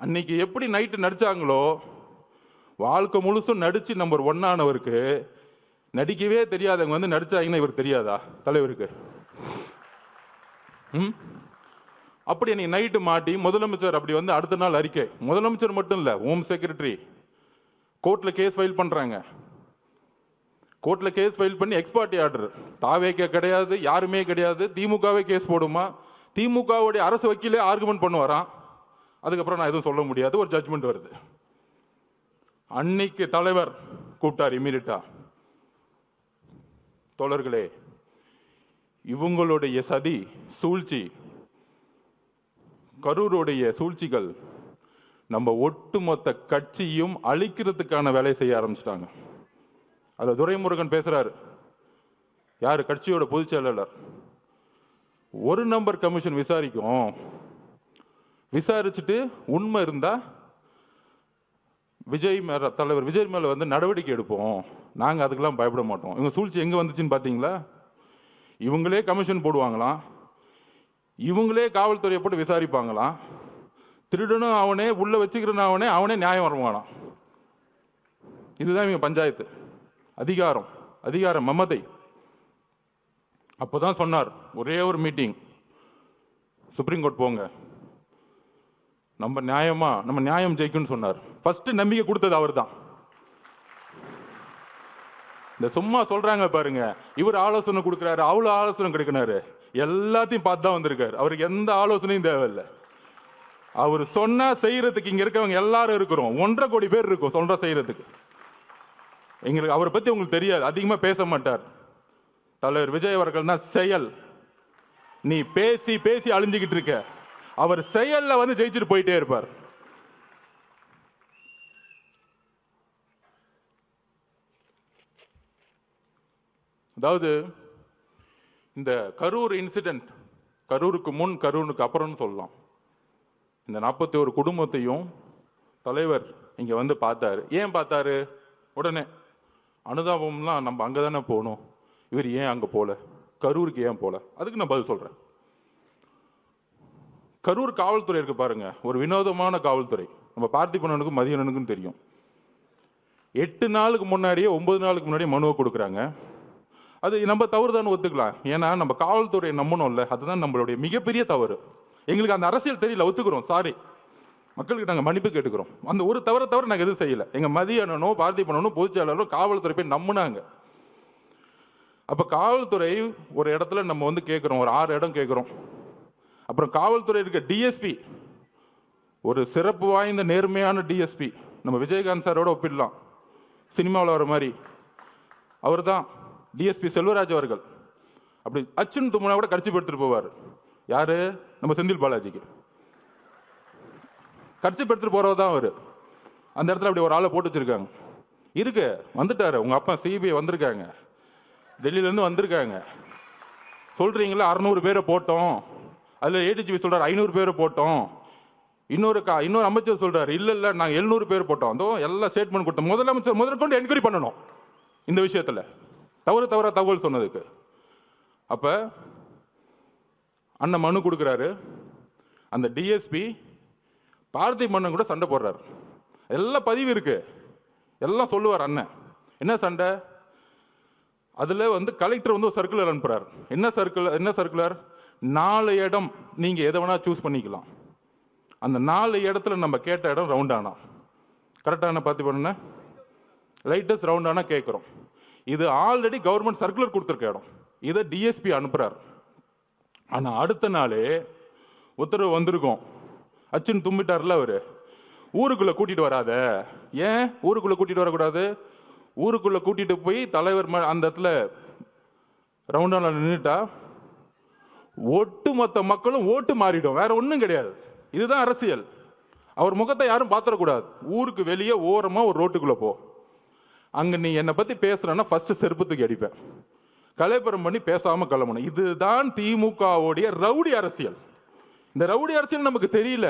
[SPEAKER 1] அன்னைக்கு எப்படி நைட்டு நடிச்சாங்களோ, வாழ்க்கை முழுசும் நடிச்சு நம்பர் 1 ஆனவருக்கு நடிக்கவே தெரியாதவங்க வந்து நடிச்சாங்கன்னா இவருக்கு தெரியாதா தலைவருக்கு? அப்படி அன்னைக்கு நைட்டு மாட்டி முதலமைச்சர் அப்படி வந்து அடுத்த நாள் அறிக்கை. முதலமைச்சர் மட்டும் இல்லை, ஹோம் செக்ரட்டரி கோர்ட்டில் கேஸ் ஃபைல் பண்ணுறாங்க. கோர்ட்டில் கேஸ் ஃபைல் பண்ணி எக்ஸ்பார்ட்டி ஆர்டர். தாவேக்க கிடையாது, யாருமே கிடையாது, திமுகவே கேஸ் போடுமா, திமுகவுடைய அரசு வக்கீலே ஆர்குமெண்ட் பண்ணுவாராம். அதுக்கப்புறம் நான் எதுவும் சொல்ல முடியாது, ஒரு ஜட்ஜ்மெண்ட் வருது. அன்னைக்கு தலைவர் கூப்பிட்டார் இமீடியட்டா, தோழர்களே இவங்களுடைய சதி சூழ்ச்சி, கரூருடைய சூழ்ச்சிகள் நம்ம ஒட்டுமொத்த கட்சியும் அழிக்கிறதுக்கான வேலையை செய்ய ஆரம்பிச்சிட்டாங்க. அதில் துரைமுருகன் பேசுறாரு, யார் கட்சியோட பொதுச் செயலாளர். ஒரு நம்பர் கமிஷன் விசாரிக்கும், விசாரிச்சுட்டு உண்மை இருந்தா தலைவர் விஜய் மேல வந்து நடவடிக்கை எடுப்போம், நாங்க அதுக்கெல்லாம் பயப்பட மாட்டோம். இவங்க சூழ்ச்சி எங்க வந்துச்சுன்னு பாத்தீங்களா? இவங்களே கமிஷன் போடுவாங்களாம், இவங்களே காவல்துறையை போட்டு விசாரிப்பாங்களாம், திருடனும் அவனே, உள்ள வச்சுக்கிறனும் அவனே, அவனே நியாயம் வருவானாம். இதுதான் இவங்க பஞ்சாயத்து. அதிகாரம், அதிகார மமதை. அப்போதான் சொன்னார், ஒரே ஒரு மீட்டிங், சுப்ரீம் கோர்ட் போங்க, நம்ம நியாயம் ஜெயிக்கும்னு சொன்னார். ஃபர்ஸ்ட் நம்பிக்கை கொடுத்தது அவர் தான். இந்த சும்மா சொல்றாங்க பாருங்க, இவர் ஆலோசனை கொடுக்கிறாரு, அவ்வளவு ஆலோசனை கிடைக்கிறாரு, எல்லாத்தையும் பார்த்து தான் வந்திருக்காரு. அவருக்கு எந்த ஆலோசனையும் தேவையில்லை. அவர் சொன்னா செய்யறதுக்கு இங்க இருக்கவங்க எல்லாரும் இருக்கிறோம், 1.5 கோடி பேர் இருக்கும் சொல்ற செய்யறதுக்கு. எங்களுக்கு அவரை பத்தி உங்களுக்கு தெரியாது, அதிகமா பேச மாட்டார். தலைவர் விஜய் அவர்கள் தான் செயல். நீ பேசி பேசி அழிஞ்சுக்கிட்டு இருக்க, அவர் செயல்ல வந்து ஜெயிச்சுட்டு போயிட்டே இருப்பார். அதாவது இந்த கரூர் இன்சிடென்ட், கரூருக்கு முன் கரூருக்கு அப்புறம்னு சொல்லலாம். இந்த 41 குடும்பத்தையும் தலைவர் இங்க வந்து பார்த்தாரு. ஏன் பார்த்தாரு? உடனே அனுதாபம்லாம் நம்ம அங்கே தானே போகணும், இவர் ஏன் அங்கே போல, கரூருக்கு ஏன் போல? அதுக்கு நான் பதில் சொல்றேன். கரூர் காவல்துறை இருக்கு பாருங்க, ஒரு வினோதமான காவல்துறை. நம்ம பார்த்திபனுக்கும் மதியனுக்கும் தெரியும். 8 நாளுக்கு முன்னாடியே 9 நாளுக்கு முன்னாடியே மனுவை கொடுக்குறாங்க. அது நம்ம தவறு தான் ஒத்துக்கலாம், ஏன்னா நம்ம காவல்துறையை நம்பணும்ல, அதுதான் நம்மளுடைய மிகப்பெரிய தவறு. எங்களுக்கு அந்த அரசியல் தெரியல, ஒத்துக்கிறோம், சாரி, மக்களுக்கு நாங்கள் மன்னிப்பு கேட்டுக்கிறோம். அந்த ஒரு தவிர நாங்கள் எதுவும் செய்யலை. எங்கள் மதியனும் பார்த்திபனும் பொதுச் செயலாளரும் காவல்துறை போய் நம்பினாங்க. அப்போ காவல்துறை ஒரு இடத்துல நம்ம வந்து கேட்குறோம், ஒரு 6 இடம் கேட்குறோம். அப்புறம் காவல்துறை இருக்க டிஎஸ்பி, ஒரு சிறப்பு வாய்ந்த நேர்மையான டிஎஸ்பி, நம்ம விஜயகாந்த் சாரோட ஒப்பிடலாம், சினிமாவில் வர மாதிரி. அவர் தான் டிஎஸ்பி செல்வராஜ் அவர்கள். அப்படி அச்சுன்னு தும்முனா கூட கட்சி எடுத்துட்டு போவார். யாரு? நம்ம செந்தில் பாலாஜிக்கு கட்சி எடுத்துட்டு போறவர் தான் அவரு. அந்த இடத்துல அப்படி ஒரு ஆளை போட்டு வச்சிருக்காங்க. இருக்கு, வந்துட்டாரு உங்க அப்பா, சிபிஐ வந்திருக்காங்க, டெல்லியில இருந்து வந்திருக்காங்க. சொல்றீங்களா 600 பேரை போட்டோம், அதுல ஏடிஜிபி சொல்றாரு 500 பேரை போட்டோம், இன்னொரு அமைச்சர் சொல்றாரு இல்ல நாங்க 700 பேர் போட்டோம். அதோ எல்லாம் ஸ்டேட்மெண்ட் கொடுத்தோம். முதலமைச்சர் முதற்கொண்டு என்கொயரி பண்ணணும் இந்த விஷயத்துல, தவறா தகவல் சொன்னதுக்கு. அப்ப அண்ணன் மனு கொடுக்குறாரு. அந்த டிஎஸ்பி பார்த்திபன் கூட சண்டை போடுறாரு. எல்லாம் பதிவு இருக்கு, எல்லாம் சொல்லுவார் அண்ணன். என்ன சண்டை? அதுல வந்து கலெக்டர் வந்து ஒரு சர்க்குலர் அனுப்புறாரு. என்ன சர்க்குலர்? 4 இடம் நீங்க எதை வேணா சூஸ் பண்ணிக்கலாம். அந்த 4 இடத்துல நம்ம கேட்ட இடம் ரவுண்டானா, கரெக்டான பார்த்திபன் லைட்டஸ்ட் ரவுண்டானா கேட்கிறோம். இது ஆல்ரெடி கவர்மெண்ட் சர்க்குலர் கொடுத்துருக்க இடம், இதை டிஎஸ்பி அனுப்புறாரு. ஆனா அடுத்த நாளே உத்தரவு வந்திருக்கும், அச்சுன்னு தும்பிட்டார்ல அவரு, ஊருக்குள்ள கூட்டிட்டு வராத. ஏன் ஊருக்குள்ள கூட்டிட்டு வரக்கூடாது? ஊருக்குள்ள கூட்டிட்டு போய் தலைவர் அந்த இடத்துல ரவுண்டான நின்றுட்டா ஒட்டுமொத்த மக்களும் ஓட்டு மாறிடும், வேற ஒன்றும் கிடையாது. இதுதான் அரசியல். அவர் முகத்தை யாரும் பார்த்துடக்கூடாது. ஊருக்கு வெளியே ஓரமா ஒரு ரோட்டுக்குள்ள போ, அங்க நீ என்னை பத்தி பேசுறன்னா ஃபர்ஸ்ட் செருப்பத்துக்கு அடிப்பேன், கலைபுரம் பண்ணி பேசாம கிளம்பணும். இதுதான் திமுகவுடைய ரவுடி அரசியல். இந்த ரவுடி அரசியல் நமக்கு தெரியல,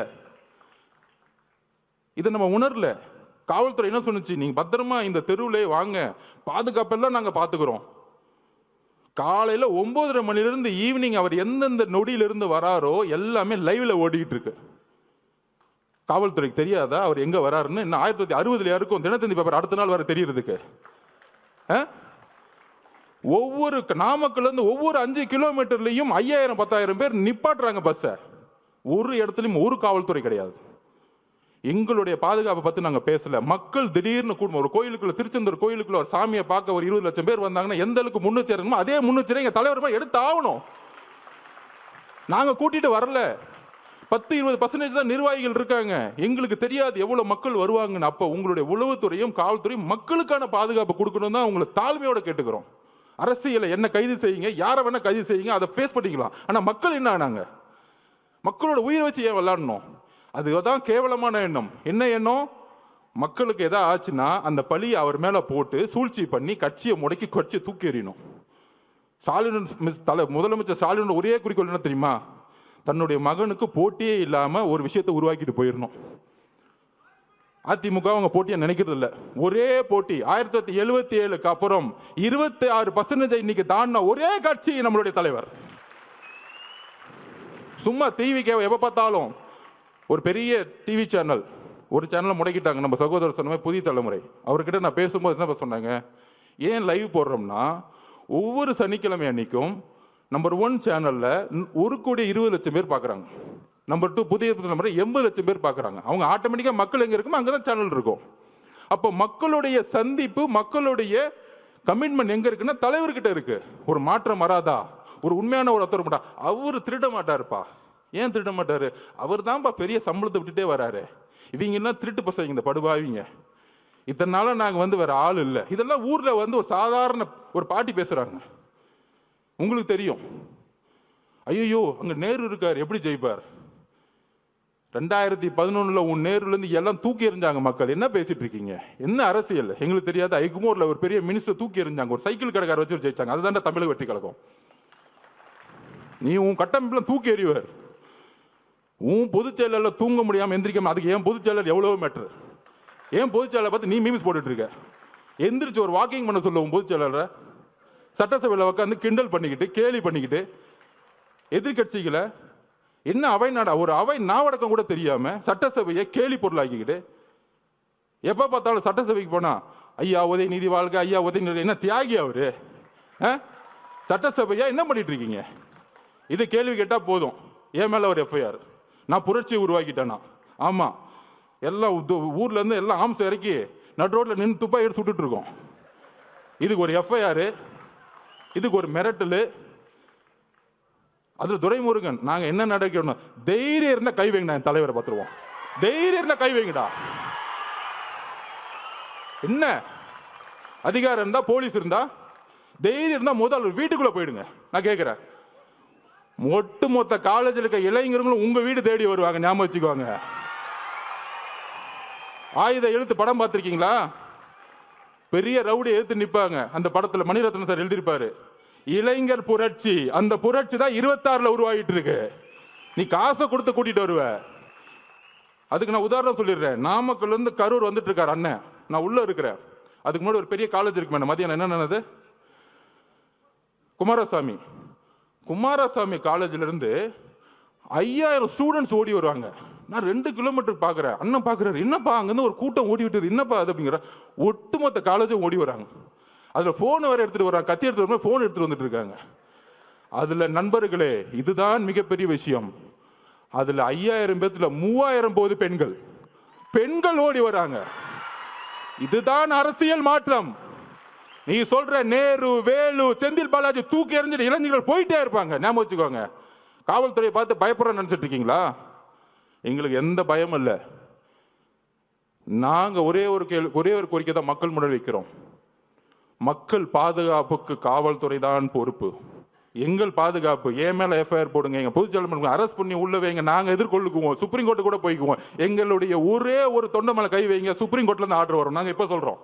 [SPEAKER 1] இதை நம்ம உணரல. காவல்துறை என்ன சொன்னுச்சு, நீங்க பத்திரமா இந்த தெருவிலே வாங்க, பாதுகாப்பெல்லாம் நாங்க பாத்துக்கிறோம். காலையில 9:30 மணிலிருந்து ஈவினிங் அவர் எந்தெந்த நொடியிலிருந்து வராரோ எல்லாமே லைவ்ல ஓடிக்கிட்டு இருக்கு. காவல்துறைக்கு தெரியாதா அவர் எங்க வராருன்னு? இன்னும் 1960 இருக்கும் தினத்தந்தி பேப்பர் அடுத்த நாள் வர தெரியறதுக்கு. ஒவ்வொரு நாமக்கல்ல இருந்து ஒவ்வொரு 5 கிலோமீட்டர்லயும் 5000 10,000 பேர் நிப்பாட்டுறாங்க பஸ்ஸை. ஒரு இடத்துலயும் ஒரு காவல்துறை கிடையாது. எங்களுடைய பாதுகாப்பை பற்றி நாங்கள் பேசல. மக்கள் திடீர்னு கூடும் ஒரு கோயிலுக்குள்ள, திருச்செந்தூர் கோயிலுக்குள்ள ஒரு சாமியை பார்க்க ஒரு 20 லட்சம் பேர் வந்தாங்கன்னா எந்த அளவுக்கு முன்னெச்சரிக்கணுமோ அதே முன்னெச்சரிக்கை எங்கள் தலைவர் எடுத்து ஆகணும். நாங்கள் கூட்டிட்டு வரல. 10-20% தான் நிர்வாகிகள் இருக்காங்க. எங்களுக்கு தெரியாது எவ்வளவு மக்கள் வருவாங்கன்னு. அப்போ உங்களுடைய உளவுத்துறையும் காவல்துறையும் மக்களுக்கான பாதுகாப்பு கொடுக்கணும் தான் உங்களை தாழ்மையோட கேட்டுக்கிறோம். அரசியலை என்ன கைது செய்யுங்க, யாரை வேணா கைது செய்யுங்க, அதை ஃபேஸ் பண்ணிக்கலாம். ஆனால் மக்கள் என்ன ஆனாங்க? மக்களோட உயிரை வச்சு ஏன் விளையாடணும்? அதுதான் கேவலமான எண்ணம். என்ன எண்ணம்? மக்களுக்கு எதாவது ஆச்சுன்னா அந்த பழியை அவர் மேலே போட்டு சூழ்ச்சி பண்ணி கட்சியை முடக்கி கட்சியை தூக்கி எறியணும். முதலமைச்சர் ஸ்டாலின் ஒரே குறிக்கோள் என்ன தெரியுமா? தன்னுடைய மகனுக்கு போட்டியே இல்லாமல் ஒரு விஷயத்தை உருவாக்கிட்டு போயிடணும். அதிமுக அவங்க போட்டியை நினைக்கிறது இல்லை. ஒரே போட்டி 1977க்கு அப்புறம் 26% இன்னைக்கு தாண்டின ஒரே கட்சி நம்மளுடைய தலைவர். சும்மா டிவிக்கு எப்போ பார்த்தாலும் ஒரு பெரிய டிவி சேனல் ஒரு சேனலை முடக்கிட்டாங்க. நம்ம சகோதரர் சொன்ன புதிய தலைமுறை அவர்கிட்ட நான் பேசும்போது என்ன சொன்னாங்க, ஏன் லைவ் போடுறோம்னா ஒவ்வொரு சனிக்கிழமை அன்னைக்கும் நம்பர் 1 சேனலில் 1,20,00,000 பேர் பார்க்குறாங்க. நம்பர் 2 புதிய தலைமுறை 80 லட்சம் பேர் பார்க்குறாங்க. அவங்க ஆட்டோமேட்டிக்காக மக்கள் எங்கே இருக்குமோ அங்கே தான் சேனல் இருக்கும். அப்போ மக்களுடைய சந்திப்பு, மக்களுடைய கமிட்மெண்ட் எங்கே இருக்குன்னா தலைவர்கிட்ட இருக்கு. ஒரு மாற்றம் வராதா? ஒரு உண்மையான ஒரு ஒருத்தர் மாட்டா. அவர் திருட மாட்டாருப்பா. ஏன் திருட மாட்டாரு? அவர் தான்ப்பா பெரிய சம்பளத்தை விட்டுட்டே வராரு. இவங்க என்ன திருட்டு பசங்க, இந்த படுபாவிங்க. இத்தனை நாளாக நாங்கள் வேற ஆள் இல்லை. இதெல்லாம் ஊரில் ஒரு சாதாரண ஒரு பாட்டி பேசுகிறாங்க. உங்களுக்கு தெரியும், ஐயோ அங்கே நேரு இருக்கார், எப்படி ஜெயிப்பார்? 2011 உன் நேருலேருந்து எல்லாம் தூக்கி எறிஞ்சாங்க மக்கள். என்ன பேசிட்டு இருக்கீங்க? என்ன அரசியல் எங்களுக்கு தெரியாது. ஐகுமோரில் ஒரு பெரிய மினிஸ்டர் தூக்கி எறிஞ்சாங்க, ஒரு சைக்கிள் கடைக்கார வச்சு ஜெயிச்சாங்க. அதுதான் தமிழக வெற்றி கழகம். நீ உன் கட்டமைப்புலாம் தூக்கி எறிவார். உன் பொதுச் செயலாளர் தூங்க முடியாமல் எந்திரிக்காம, அதுக்கு ஏன் பொதுச் செயலர் எவ்வளோ மேட்ரு? ஏன் பொதுச் செயலர் பார்த்து நீ மீம்ஸ் போட்டுட்டு இருக்க? எந்திரிச்சு ஒரு வாக்கிங் பண்ண சொல்ல உன் பொதுச் செயலாளரை. சட்டசபையில் உட்காந்து கிண்டல் பண்ணிக்கிட்டு கேலி பண்ணிக்கிட்டு எதிர்கட்சிகளை என்ன அவை நாடா, ஒரு அவை நாவடக்கம் கூட தெரியாம சட்டசபையை கேலி பொருளாக்கிக்கிட்டு எப்ப பார்த்தாலும் சட்டசபைக்கு போனா ஐயா உதயநிதி வாழ்க, ஐயா உதயநிதி. என்ன தியாகி அவரு? சட்டசபையா என்ன பண்ணிட்டு இருக்கீங்க? இது கேள்வி கேட்டா போதும், என் மேல ஒரு எஃப்ஐஆர். நான் புரட்சியை உருவாக்கிட்டேனா? ஆமா, எல்லாம் ஊர்ல இருந்து எல்லாம் ஆம்ஸ் இறக்கி நடு ரோட்ல நின்று துப்பாக்கி எடுத்து சுட்டுட்டு இருக்கோம். இதுக்கு ஒரு எஃப்ஐஆர், இதுக்கு ஒரு மிரட்டல். அதுல துரைமுருகன் நாங்க என்ன நடக்கணும், தைரியம் இருந்தா கை வைங்கடா, என் தலைவரை பார்த்துருவோம். தைரியம் இருந்தா கை வைங்கடா. என்ன அதிகாரம் இருந்தா, போலீஸ் இருந்தா, தைரியம் இருந்தா முதல் வீட்டுக்குள்ள போயிடுங்க. நான் கேட்கிறேன், ஒட்டுமொத்த காலேஜில் இருக்க இளைஞர்களும் உங்க வீடு தேடி வருவாங்க, ஞாபகம் வச்சுக்கோங்க. ஆயுத எழுத்து படம் பார்த்திருக்கீங்களா? பெரிய ரவுடி எழுத்து நிற்பாங்க. அந்த படத்துல மணிரத்னம் சார் எழுதியிருப்பாரு, இளைஞர் புரட்சி. அந்த புரட்சி தான் 26ல் உருவாகிட்டு இருக்கு. நீ காசை கொடுத்து கூட்டிட்டு வருவ. அதுக்கு நான் உதாரணம் சொல்லிடுறேன். நாமக்கல்ல இருந்து கரூர் வந்துட்டு இருக்காரு அண்ணன், நான் உள்ள இருக்கிறேன். அதுக்கு முன்னாடி ஒரு பெரிய காலேஜ் இருக்கு மேடம், மதியானம் என்ன நடந்தது? குமாரசாமி காலேஜ்ல இருந்து 5000 ஸ்டூடெண்ட்ஸ் ஓடி வருவாங்க. நான் 2 கிலோமீட்டர் பார்க்குறேன். அண்ணன் பார்க்குறாரு, என்னப்பா அங்கேருந்து ஒரு கூட்டம் ஓடி விட்டது, என்னப்பா அது அப்படிங்கிற. ஒட்டுமொத்த காலேஜும் ஓடி வராங்க. அதில் ஃபோன் வேறு எடுத்துகிட்டு வராங்க, கத்தி எடுத்துகிட்டு வரும்போது ஃபோன் எடுத்துகிட்டு வந்துட்டு இருக்காங்க. அதில் நண்பர்களே, இதுதான் மிகப்பெரிய விஷயம். அதில் 5000 பேர்த்துல 3000 போது பெண்கள் ஓடி வராங்க. இதுதான் அரசியல் மாற்றம். நீ சொல்ற நேரு, வேலு, செந்தில் பாலாஜி தூக்கி எறிஞ்சிட்டு இளைஞர்கள் போயிட்டே இருப்பாங்க. ஞாபகம் வச்சுக்கோங்க. காவல்துறையை பார்த்து பயப்படுற நினைச்சிட்டு இருக்கீங்களா? எங்களுக்கு எந்த பயமும் இல்லை. நாங்க ஒரே ஒரு கோரிக்கை தான் மக்கள் முன்னாடி வைக்கிறோம். மக்கள் பாதுகாப்புக்கு காவல்துறை தான் பொறுப்பு. எங்கள் பாதுகாப்பு, என் மேல எஃப்ஐஆர் போடுங்க, எங்க பொதுச் செயலாளர் அரெஸ்ட் பண்ணி உள்ள வைங்க, நாங்க எதிர்கொள்ளுக்குவோம், சுப்ரீம் கோர்ட்டு கூட போய்க்குவோம். எங்களுடைய ஒரே ஒரு தொண்டை மேல கை வைங்க, சுப்ரீம் கோர்ட்ல இருந்து ஆர்டர் வரும். நாங்க இப்ப சொல்றோம்,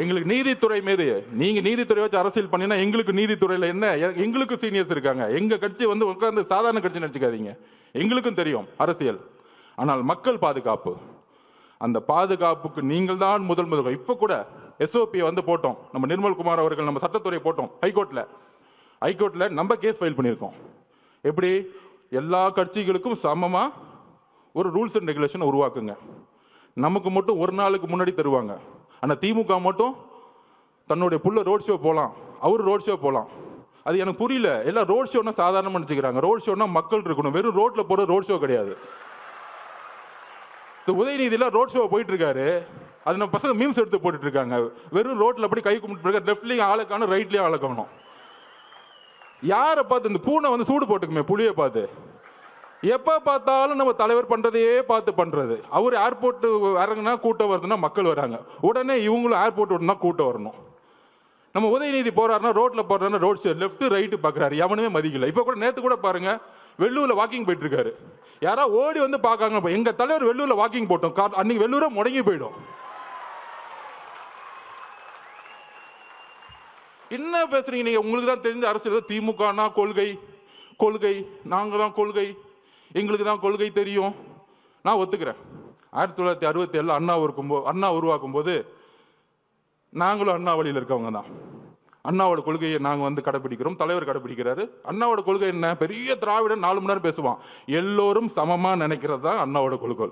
[SPEAKER 1] எங்களுக்கு நீதித்துறை மீது, நீங்க நீதித்துறை வச்சு அரசியல் பண்ணினா எங்களுக்கு நீதித்துறையில என்ன, எங்களுக்கு சீனியர்ஸ் இருக்காங்க. எங்க கட்சி உட்கார்ந்து சாதாரண கட்சி நினைச்சுக்காதீங்க, எங்களுக்கும் தெரியும் அரசியல். ஆனால் மக்கள் பாதுகாப்பு, அந்த பாதுகாப்புக்கு நீங்கள் தான் முதல். இப்ப கூட எஸ்ஓபி போட்டோம், நம்ம நிர்மல்குமார் அவர்கள், நம்ம சட்டத்துறை போட்டோம் ஹைகோர்ட்ல நம்ம கேஸ் ஃபைல் பண்ணியிருக்கோம். எப்படி எல்லா கட்சிகளுக்கும் சமமா ஒரு ரூல்ஸ் அண்ட் ரெகுலேஷன் உருவாக்குங்க. நமக்கு மட்டும் ஒரு நாளுக்கு முன்னாடி தருவாங்க. ஆனால் திமுக மட்டும் தன்னுடைய புள்ள ரோட் ஷோ போகலாம், அவர் ரோட் ஷோ போகலாம். அது எனக்கு புரியல. எல்லாம் ரோட் ஷோன்னா சாதாரணமாக நினச்சிக்கிறாங்க. ரோட் ஷோன்னா மக்கள் இருக்கணும். வெறும் ரோட்டில் போகிற ரோட் ஷோ கிடையாது. உதயநிதியில் ரோட் ஷோ போயிட்டு இருக்காரு. அது நம்ம பசங்க மீம்ஸ் எடுத்து போட்டுட்டு இருக்காங்க. வெறும் ரோட்டில் அப்படி கை கும்பிட்டு லெஃப்ட்லேயும் ஆளை காணும், ரைட்லேயும் ஆளை காணும். யாரை பார்த்து இந்த பூனை வந்து சூடு போட்டுக்குமே புளியை பார்த்து, எப்போ பார்த்தாலும் நம்ம தலைவர் பண்ணுறதையே பார்த்து பண்ணுறது. அவர் ஏர்போர்ட்டு இறங்குனா கூட்டம் வருதுன்னா மக்கள் வராங்க, உடனே இவங்களும் ஏர்போர்ட் விட்டுனா கூட்டம் வரணும். நம்ம உதயநிதி போறாருன்னா ரோட்டில் போடுறாருன்னா ரோட் சைடு லெஃப்ட் ரைட்டு பார்க்குறாரு, எவனுமே மதிக்கல. இப்போ கூட நேற்று கூட பாருங்க, வெள்ளூரில் வாக்கிங் போயிட்டு இருக்காரு. யாரா ஓடி வந்து பார்க்காங்க, எங்க தலைவர் வெள்ளூரில் வாக்கிங் போட்டோம், அன்னைக்கு வெள்ளூரை முடங்கி போயிடும். என்ன பேசுறீங்க நீங்க? உங்களுக்கு தான் தெரிஞ்ச அரசியல். திமுகனா கொள்கை, கொள்கை, நாங்க தான் கொள்கை, எங்களுக்கு தான் கொள்கை தெரியும். நான் ஒத்துக்கிறேன். 1967 அண்ணா உருவாக்கும் போது நாங்களும் அண்ணா வழியில் இருக்கவங்க தான். அண்ணாவோட கொள்கையை நாங்கள் வந்து கடைபிடிக்கிறோம், தலைவர் கடைபிடிக்கிறாரு. அண்ணாவோட கொள்கை என்ன? பெரிய திராவிடன் 4 மணி நேரம் பேசுவான். எல்லோரும் சமமா நினைக்கிறது தான் அண்ணாவோட கொள்கை.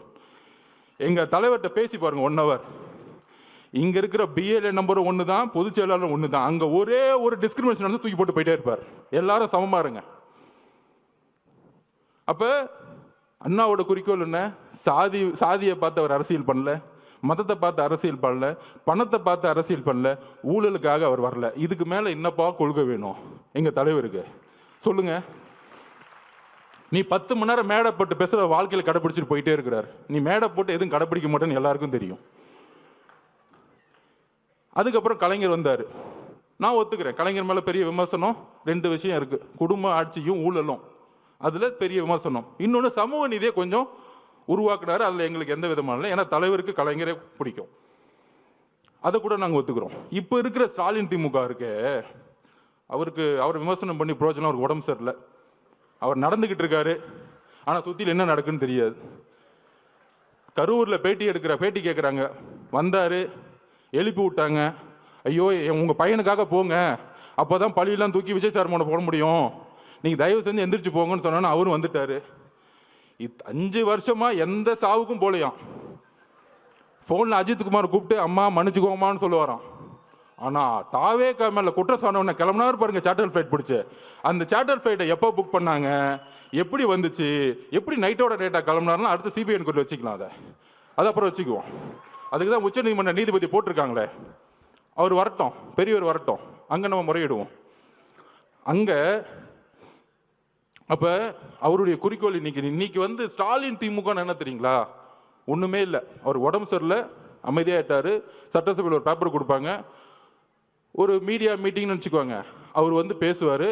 [SPEAKER 1] எங்க தலைவர்கிட்ட பேசி பாருங்க 1 hour. இங்க இருக்கிற பிஎல்ஏ நம்பர் 1 தான், பொதுச் செயலாளர் 1 தான். அங்க ஒரே ஒரு டிஸ்கிரிமினேஷன் வந்து தூக்கி போட்டு போயிட்டே இருப்பார். எல்லாரும் சமமா இருங்க. அப்ப அண்ணாவோட குறிக்கோள் என்ன? சாதியை பார்த்து அவர் அரசியல் பண்ணல, மதத்தை பார்த்து அரசியல் பண்ணல, பணத்தை பார்த்து அரசியல் பண்ணல, ஊழலுக்காக அவர் வரல. இதுக்கு மேல என்னப்பா கொள்கை வேணும் எங்க தலைவருக்கு? சொல்லுங்க. நீ 10 மணி நேரம் மேடை போட்டு பேசுற வாழ்க்கையில கடைபிடிச்சிட்டு போயிட்டே இருக்கிறார். நீ மேடை போட்டு எதுவும் கடைபிடிக்க மாட்டேன்னு எல்லாருக்கும் தெரியும். அதுக்கப்புறம் கலைஞர் வந்தார். நான் ஒத்துக்கிறேன், கலைஞர் மேலே பெரிய விமர்சனம் 2 விஷயம் இருக்கு. குடும்ப ஆட்சியும் ஊழலும், அதில் பெரிய விமர்சனம். இன்னொன்று சமூக நீதியை கொஞ்சம் உருவாக்குனாரு, அதில் எங்களுக்கு எந்த விதமான இல்லை. ஏன்னா தலைவருக்கு கலைஞரே பிடிக்கும், அதை கூட நாங்கள் ஒத்துக்கிறோம். இப்போ இருக்கிற ஸ்டாலின் திமுக இருக்கு, அவர் விமர்சனம் பண்ணி பிரோஜனம். அவருக்கு உடம்பு சரியில்லை, அவர் நடந்துக்கிட்டு இருக்காரு, ஆனால் சுற்றியில் என்ன நடக்குன்னு தெரியாது. கரூரில் பேட்டி கேட்குறாங்க, வந்தார், எழுப்பி விட்டாங்க. ஐயோ உங்கள் பையனுக்காக போங்க, அப்போ தான் பழியெல்லாம் தூக்கி விஜய் சார் மேலே போட முடியும், நீங்கள் தயவு செஞ்சு எந்திரிச்சு போங்கன்னு சொன்னா அவரும் வந்துட்டார். 5 வருஷமா எந்த சாவுக்கும் போலையாம். ஃபோனில் அஜித்குமார் கூப்பிட்டு அம்மா மன்னிச்சுக்கோமான்னு சொல்லுவாராம். ஆனால் தாவே மேலே குற்றம் சொன்னவன கிளம்புனாரு பாருங்க, சார்ட்டர் ஃப்ளைட் பிடிச்சி. அந்த சார்ட்டர் ஃப்ளைட்டை எப்போ புக் பண்ணாங்க, எப்படி வந்துச்சு, எப்படி நைட்டோட டேட்டாக கிளம்புனாருன்னா அடுத்து சிபிஐ கோர்ட்டில் வச்சுக்கலாம். அது அப்புறம் வச்சுக்குவோம். அதுக்கு தான் உச்சநீதிமன்ற நீதிபதி போட்டிருக்காங்களே, அவர் வரட்டும், பெரியவர் வரட்டும், அங்கே நம்ம முறையிடுவோம். அங்கே அப்போ அவருடைய குறிக்கோள் இன்னைக்கு வந்து ஸ்டாலின் திமுக என்ன தெரியுங்களா? ஒன்றுமே இல்லை. அவர் உடம்பு சரியில்லை, அமைதியாகிட்டாரு. சட்டசபையில் ஒரு பேப்பர் கொடுப்பாங்க, ஒரு மீடியா மீட்டிங்னு வச்சுக்குவாங்க, அவர் வந்து பேசுவார்.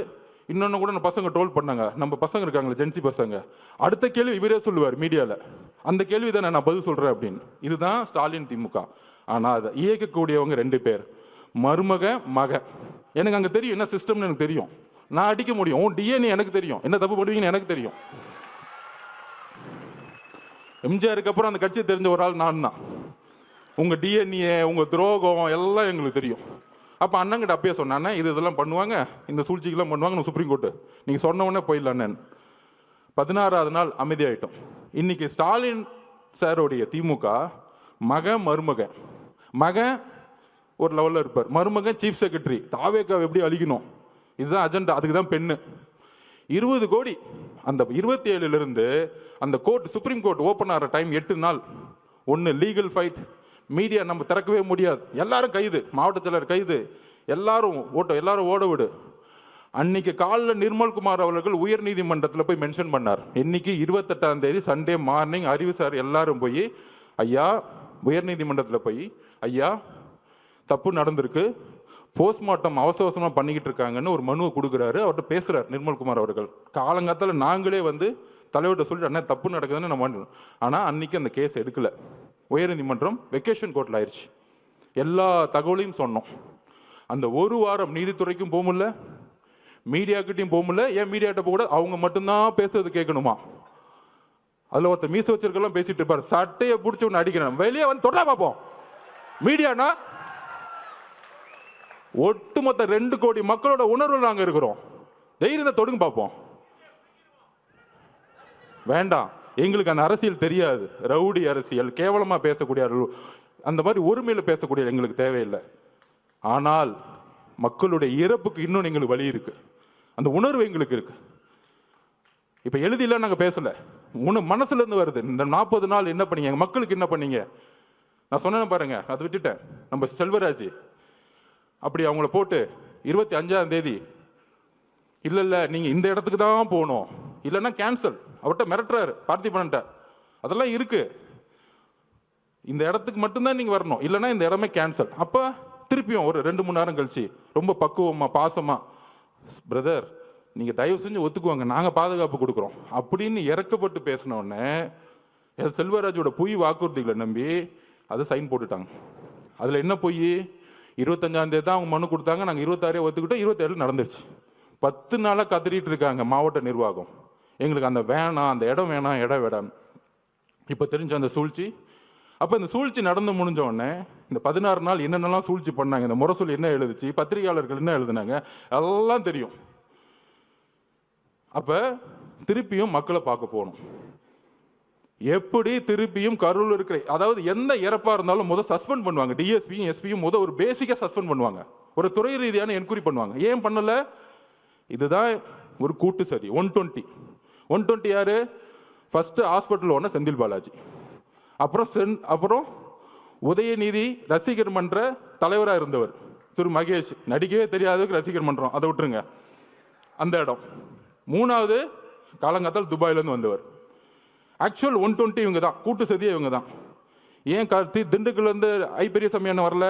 [SPEAKER 1] இன்னொன்று கூட நம்ம பசங்க ட்ரோல் பண்ணாங்க, நம்ம பசங்க இருக்காங்களே ஜென்சி பசங்க, அடுத்த கேள்வி இவரே சொல்லுவார் மீடியாவில், அந்த கேள்வி தான் நான் பதில் சொல்கிறேன் அப்படின்னு. இதுதான் ஸ்டாலின் திமுக. ஆனால் அதை இயக்கக்கூடியவங்க 2 பேர், மருமக மக. எனக்கு அங்கே தெரியும் என்ன சிஸ்டம்னு எனக்கு தெரியும், நான் அடிக்க முடியும். உன் டிஎன்ஏ எனக்கு தெரியும், என்ன தப்பு பண்ணுவீங்கன்னு எனக்கு தெரியும். எம்ஜிஆருக்கு அப்புறம் அந்த கட்சியை தெரிஞ்ச ஒரு ஆள் நான் தான். உங்கள் டிஎன்ஏ, உங்கள் துரோகம் எல்லாம் எங்களுக்கு தெரியும். அப்போ அண்ணங்கிட்ட அப்பயே சொன்னானே, இதெல்லாம் பண்ணுவாங்க, இந்த சூழ்ச்சிக்கெல்லாம் பண்ணுவாங்க, சுப்ரீம் கோர்ட்டு நீங்கள் சொன்ன உடனே போயிடலான்னு. 16வது நாள் அமைதியாயிட்டோம். இன்னைக்கு ஸ்டாலின் சாரோடைய திமுக மகன் ஒரு லெவலில் இருப்பார், மருமகன் சீஃப் செக்ரட்டரி. தாவேக்காவை எப்படி அழிக்கணும், இதுதான் அஜெண்டா. அதுக்கு தான் பெண்ணு 20 கோடி. அந்த 27லிருந்து அந்த கோர்ட், சுப்ரீம் கோர்ட் ஓப்பன் ஆகிற டைம் 8 நாள். ஒன்று லீகல் ஃபைட், மீடியா நம்ம திறக்கவே முடியாது, எல்லாரும் கைது, மாவட்ட செயலர் கைது, எல்லாரும் ஓட விடு. அன்னைக்கு காலையில் நிர்மல்குமார் அவர்கள் உயர் நீதிமன்றத்தில் போய் மென்ஷன் பண்ணார். இன்னைக்கு 28ஆம் தேதி சண்டே மார்னிங் அறிவு சார் எல்லாரும் போய் ஐயா உயர் நீதிமன்றத்தில் போய் ஐயா தப்பு நடந்திருக்கு, போஸ்ட்மார்ட்டம் அவசரமாக பண்ணிக்கிட்டு இருக்காங்கன்னு ஒரு மனுவை கொடுக்குறாரு. அவர்கிட்ட பேசுகிறார் நிர்மல்குமார் அவர்கள். காலங்காலத்தில் நாங்களே வந்து தலைவர்கிட்ட சொல்லிட்டு அண்ணா தப்பு நடக்குதுன்னு நம்ம, ஆனால் அன்னைக்கு அந்த கேஸ் எடுக்கலை. உயர்நீதிமன்றம் வெக்கேஷன் கோர்ட்டில் ஆயிடுச்சு. எல்லா தகவலையும் சொன்னோம். அந்த ஒரு வாரம் நீதித்துறைக்கும் போக முடியல, மீடியாக்கிட்டையும் போக முடியல. ஏன் மீடியாட்ட போக கூட அவங்க மட்டும்தான் பேசுறது கேட்கணுமா? அதில் ஒருத்தர் மீச வச்சிருக்கலாம் பேசிட்டு இருப்பார், சட்டையை பிடிச்சி ஒன்று அடிக்கிறேன், வெளியே வந்து தொடரா பார்ப்போம். மீடியானா ஒட்டுமொத்த 2 கோடி மக்களோட உணர்வு நாங்கள் இருக்கிறோம், தைரியத்தை தொடுங்க பார்ப்போம். வேண்டாம், எங்களுக்கு அந்த அரசியல் தெரியாது, ரவுடி அரசியல், கேவலமா பேசக்கூடிய அந்த மாதிரி ஒருமையில் பேசக்கூடிய எங்களுக்கு தேவையில்லை. ஆனால் மக்களுடைய இறப்புக்கு இன்னும் எங்களுக்கு வழி இருக்கு. அந்த உணர்வு எங்களுக்கு இருக்கு. இப்போ எழுதில நாங்கள் பேசல, மனசுல இருந்து வருது. இந்த 40 நாள் என்ன பண்ணீங்க, எங்க மக்களுக்கு என்ன பண்ணீங்க? நான் சொன்னேன் பாருங்க, அதை விட்டுட்டேன். நம்ம செல்வராஜ் அப்படி அவங்கள போட்டு 25ஆம் தேதி இல்ல நீங்க இந்த இடத்துக்கு தான் போகணும், இல்லைன்னா கேன்சல், அவர்கிட்ட மிரட்டுறாரு பார்த்திபன்ட்ட. அதெல்லாம் இருக்கு, இந்த இடத்துக்கு மட்டும்தான் நீங்க வரணும், இல்லைன்னா இந்த இடமே கேன்சல். அப்ப திருப்பியும் ஒரு 2-3 நேரம் கழிச்சு ரொம்ப பக்குவமா பாசமா, பிரதர் நீங்க தயவு செஞ்சு ஒத்துக்குவாங்க, நாங்க பாதுகாப்பு கொடுக்குறோம் அப்படின்னு இறக்கப்பட்டு பேசின உடனே செல்வராஜோட பொய் வாக்குறுதிகளை நம்பி அதை சைன் போட்டுட்டாங்க. அதுல என்ன பொய்? 25ஆம் தேதி தான் அவங்க மனு கொடுத்தாங்க, நாங்கள் 26 ஒத்துக்கிட்டோம், 27 நடந்துருச்சு. 10 நாளாக கத்திரிட்டு இருக்காங்க மாவட்ட நிர்வாகம், எங்களுக்கு அந்த வேணாம், அந்த இடம் வேணாம், இடம் வேணாம். இப்போ தெரிஞ்ச அந்த சூழ்ச்சி. அப்போ இந்த சூழ்ச்சி நடந்து முடிஞ்ச உடனே இந்த 16 நாள் என்னென்னலாம் சூழ்ச்சி பண்ணாங்க, இந்த முரசொலி என்ன எழுதுச்சு, பத்திரிகையாளர்கள் என்ன எழுதுனாங்க, அதெல்லாம் தெரியும். அப்போ திருப்பியும் மக்களை பார்க்க போகணும். எப்படி திருப்பியும் கரூரில் இருக்கிற, அதாவது எந்த இறப்பா இருந்தாலும் முதல் சஸ்பெண்ட் பண்ணுவாங்க. டிஎஸ்பியும் எஸ்பியும் முதல் ஒரு பேசிக்கா சஸ்பெண்ட் பண்ணுவாங்க, ஒரு துறை ரீதியான என்கொயரி பண்ணுவாங்க. ஏன் பண்ணல? இதுதான் ஒரு கூட்டு சதி. 120 யாரு? First hospital owner Senthil Balaji, அப்புறம் உதயநிதி ரசிகர் மன்ற தலைவராக இருந்தவர் திரு மகேஷ், நடிக்கவே தெரியாததுக்கு ரசிகர் மன்றம், அதை விட்டுருங்க அந்த இடம். 3வது காலங்காத்தால் துபாயிலேருந்து வந்தவர். ஆக்சுவல் 120 இவங்க தான், கூட்டு சதியே இவங்க தான். ஏன் திண்டுக்கல்லேருந்து பெரியசாமி அண்ணன் வரல?